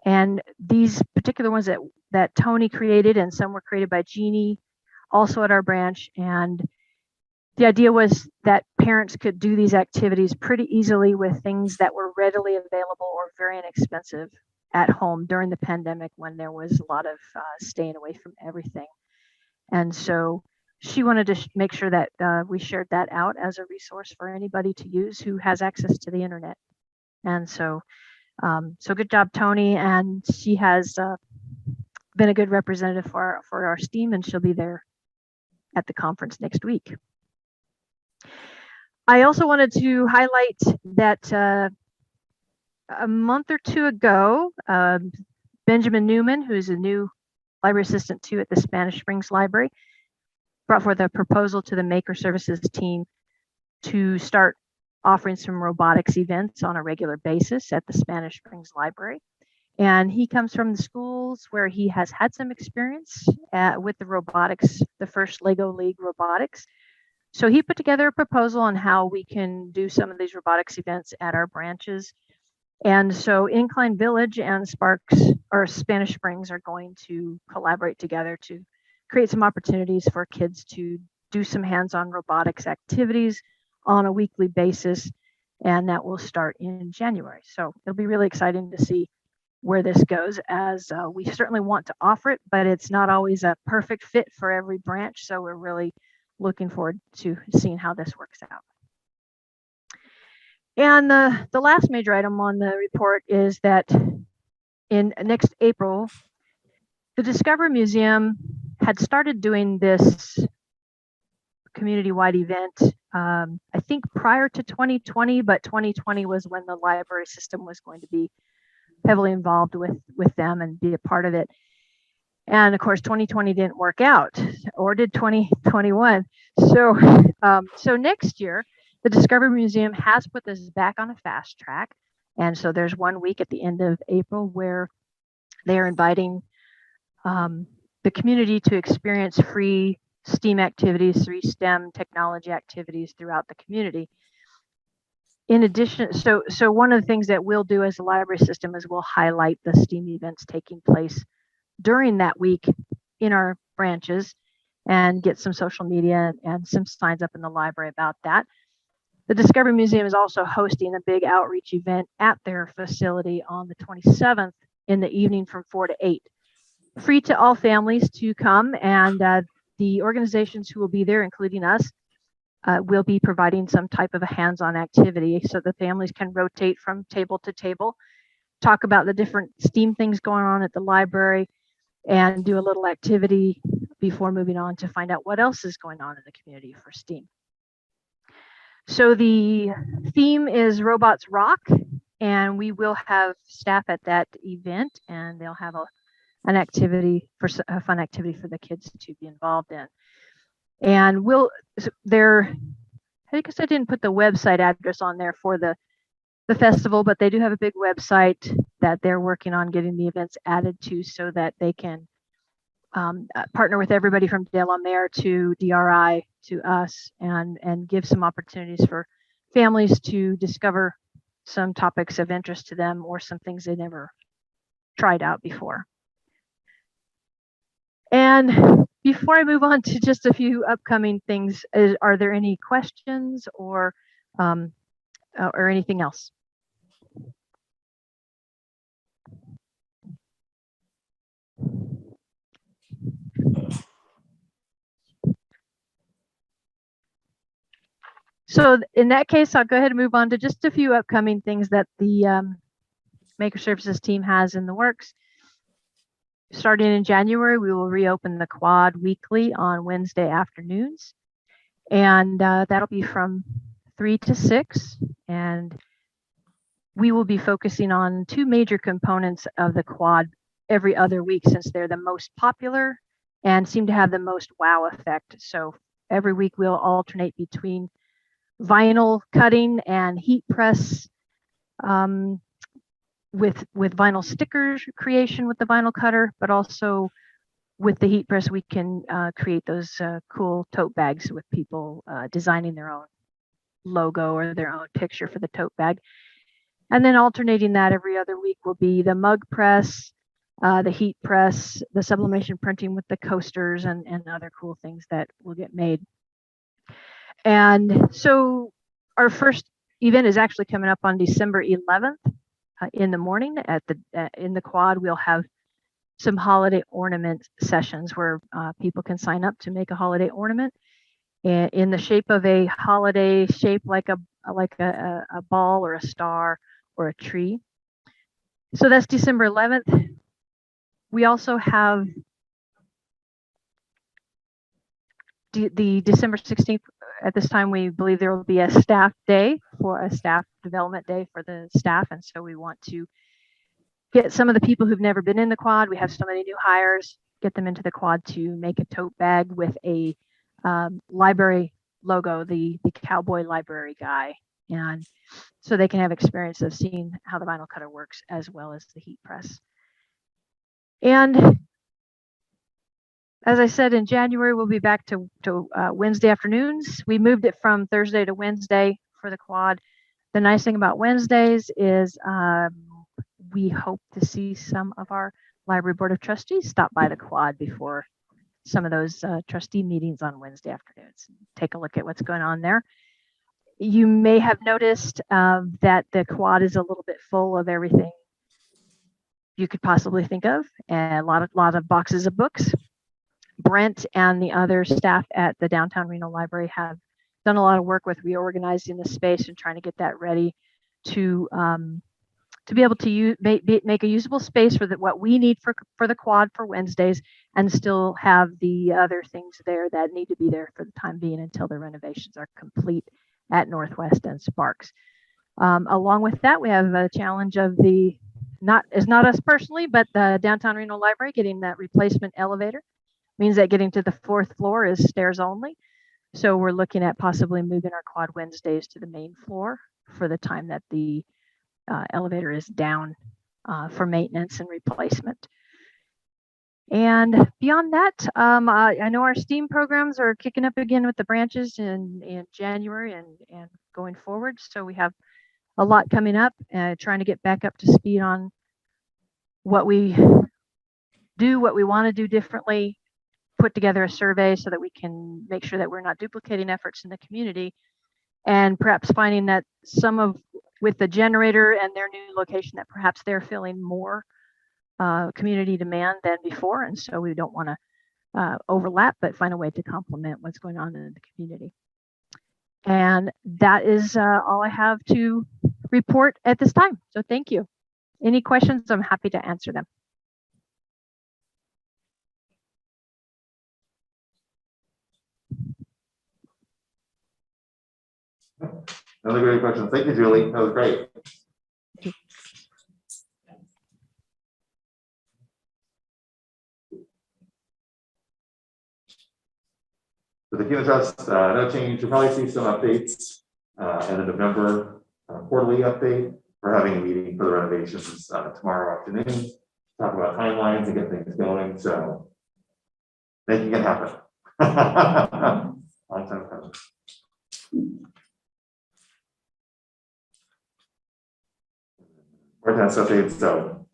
And these particular ones that Tony created, and some were created by Jeannie, also at our branch. And the idea was that parents could do these activities pretty easily with things that were readily available or very inexpensive at home during the pandemic, when there was a lot of staying away from everything. And so she wanted to make sure that we shared that out as a resource for anybody to use who has access to the internet. And so good job, Tony. And she has been a good representative for our STEAM, and she'll be there at the conference next week. I also wanted to highlight that a month or two ago, Benjamin Newman, who is a new library assistant too at the Spanish Springs Library, brought forth a proposal to the Maker Services team to start offering some robotics events on a regular basis at the Spanish Springs Library. And he comes from the schools where he has had some experience with the robotics, the first Lego League robotics. So he put together a proposal on how we can do some of these robotics events at our branches. And so Incline Village and Spanish Springs are going to collaborate together to create some opportunities for kids to do some hands-on robotics activities on a weekly basis. And that will start in January. So it'll be really exciting to see where this goes, as we certainly want to offer it, but it's not always a perfect fit for every branch. So we're really looking forward to seeing how this works out. And the last major item on the report is that in next April, the Discovery Museum had started doing this community-wide event, I think prior to 2020, but 2020 was when the library system was going to be heavily involved with them and be a part of it. And of course, 2020 didn't work out, or did 2021. So next year, the Discovery Museum has put this back on a fast track. And so there's 1 week at the end of April where they're inviting the community to experience free STEAM activities, free STEM technology activities throughout the community. In addition, so one of the things that we'll do as a library system is we'll highlight the STEAM events taking place during that week in our branches and get some social media and some signs up in the library about that. The Discovery Museum is also hosting a big outreach event at their facility on the 27th in the evening from 4 to 8. Free to all families to come, and the organizations who will be there, including us, will be providing some type of a hands-on activity so the families can rotate from table to table, talk about the different STEAM things going on at the library, and do a little activity before moving on to find out what else is going on in the community for STEAM. So the theme is Robots Rock, and we will have staff at that event, and they'll have a fun activity for the kids to be involved in. And I guess I didn't put the website address on there for the the festival, but they do have a big website that they're working on getting the events added to so that they can partner with everybody from De La Mare to DRI to us and give some opportunities for families to discover some topics of interest to them or some things they never tried out before. And before I move on to just a few upcoming things, are there any questions or anything else? So in that case, I'll go ahead and move on to just a few upcoming things that the Maker Services team has in the works. Starting in January, we will reopen the quad weekly on Wednesday afternoons. And that'll be from 3 to 6. And we will be focusing on two major components of the quad every other week since they're the most popular and seem to have the most wow effect. So every week we'll alternate between vinyl cutting and heat press with vinyl stickers creation with the vinyl cutter, but also with the heat press, we can create those cool tote bags with people designing their own logo or their own picture for the tote bag. And then alternating that every other week will be the mug press, the heat press, the sublimation printing with the coasters and other cool things that will get made. And so our first event is actually coming up on December 11th in the morning at in the quad. We'll have some holiday ornament sessions where people can sign up to make a holiday ornament in the shape of a holiday shape, like a ball or a star or a tree. So that's December 11th. We also have the December 16th. At this time, we believe there will be a staff day, for a staff development day for the staff. And so we want to get some of the people who've never been in the quad. We have so many new hires, get them into the quad to make a tote bag with a library logo, the cowboy library guy. And so they can have experience of seeing how the vinyl cutter works as well as the heat press. And as I said, in January, we'll be back to Wednesday afternoons. We moved it from Thursday to Wednesday for the quad. The nice thing about Wednesdays is we hope to see some of our library board of trustees stop by the quad before some of those trustee meetings on Wednesday afternoons. Take a look at what's going on there. You may have noticed that the quad is a little bit full of everything you could possibly think of, and a lot of boxes of books. Brent and the other staff at the Downtown Reno Library have done a lot of work with reorganizing the space and trying to get that ready to be able to make a usable space for what we need for the quad for Wednesdays, and still have the other things there that need to be there for the time being until the renovations are complete at Northwest and Sparks. Along with that, we have a challenge of not us personally, but the Downtown Reno Library getting that replacement elevator. Means that getting to the 4th floor is stairs only. So we're looking at possibly moving our quad Wednesdays to the main floor for the time that the elevator is down for maintenance and replacement. And beyond that, I know our STEAM programs are kicking up again with the branches in January and going forward. So we have a lot coming up, trying to get back up to speed on what we do, what we want to do differently, put together a survey so that we can make sure that we're not duplicating efforts in the community, and perhaps finding that with the generator and their new location, that perhaps they're feeling more community demand than before. And so we don't want to overlap, but find a way to complement what's going on in the community. And that is all I have to report at this time. So thank you. Any questions? I'm happy to answer them. Another great question. Thank you, Julie. That was great. For the Human Trust, no change. You'll probably see some updates in the November quarterly update. We're having a meeting for the renovations tomorrow afternoon. Talk about timelines and get things going. So making it happen. Long time coming. More task updates. So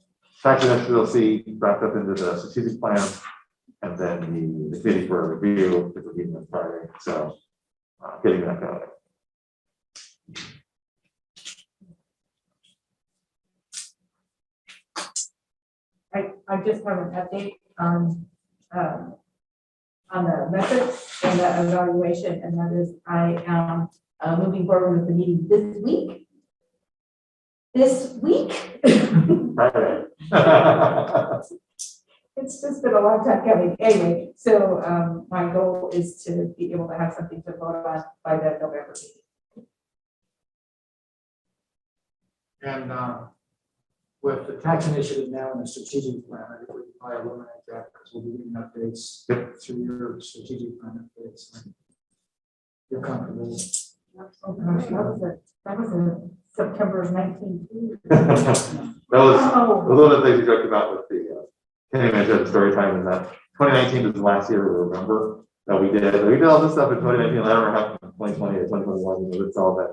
tax initiative you'll see wrapped up into the strategic plan, and then the committee for review, which will be on Friday. So getting that going. I just have an update on the metrics and the evaluation, and that is I am moving forward with the meeting this week. Friday. It's just been a long time coming. Anyway, so my goal is to be able to have something to vote on by the November meeting. And with the tax initiative now and the strategic plan, I think we can probably eliminate that because we'll be getting updates through your strategic plan updates. You're comfortable. Oh gosh, that was a September 19th. That was a little bit things we talked about with the Kenny mentioned the story time, and that 2019 was the last year we remember that we did all this stuff in 2019. I don't know what happened in 2020 or 2021. It's all that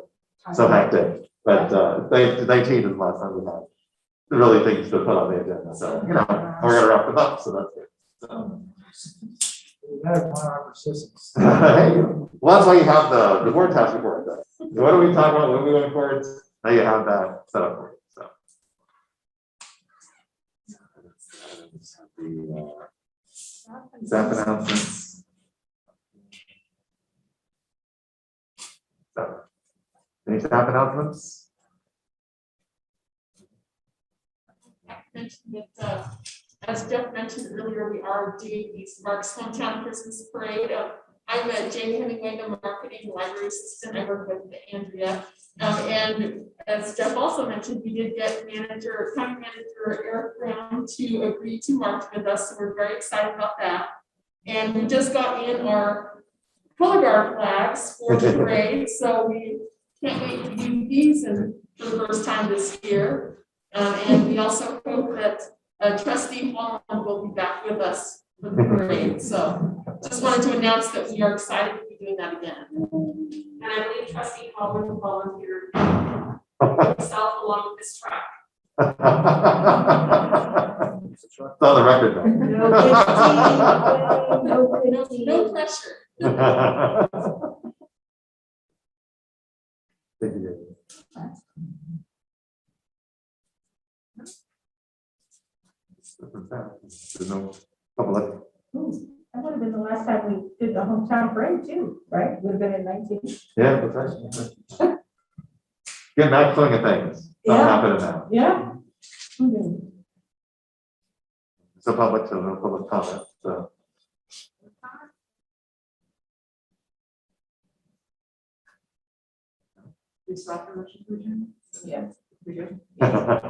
so hectic. But 19 is the last time we had really things to put on the agenda. So we're gonna wrap it up. So that's good. So. We have 1 hour persistence. Hey, well, that's why you have the board task report. So what are we talking about? What are we going forward? Now you have that set up for you. So. The staff announcements. So, any staff announcements? Mentioned that, as Jeff mentioned earlier, we are doing the Sparks Hometown Christmas Parade. I'm Jane Hemingway, the marketing library assistant. I work with Andrea. And as Jeff also mentioned, we did get county manager Eric Brown to agree to march with us. So we're very excited about that. And we just got in our color guard flags for the parade. So we can't wait to use these and for the first time this year. And we also hope that Trustee Holland will be back with us for the parade. So just wanted to announce that we are excited to be doing that again. And I believe Trustee Holland volunteered himself along with this truck. It's on the record though. No pressure. Thank you. There's no public. That would have been the last time we did the hometown parade too, right? Would have been in 19. Yeah, that's right. Getting back swing of things. Not Yeah. happening now. Yeah. Okay. So public, so no public comment. So. We stop the motion to adjourn? Yeah. We do?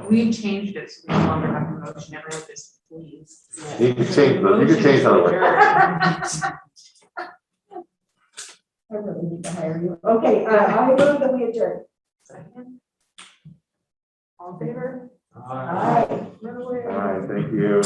We changed it, so we no longer have a motion, everyone just please. You can change how it works. I really need to hire you. Okay, I move that we adjourn. Second. All in favor? Aye. All right, thank you.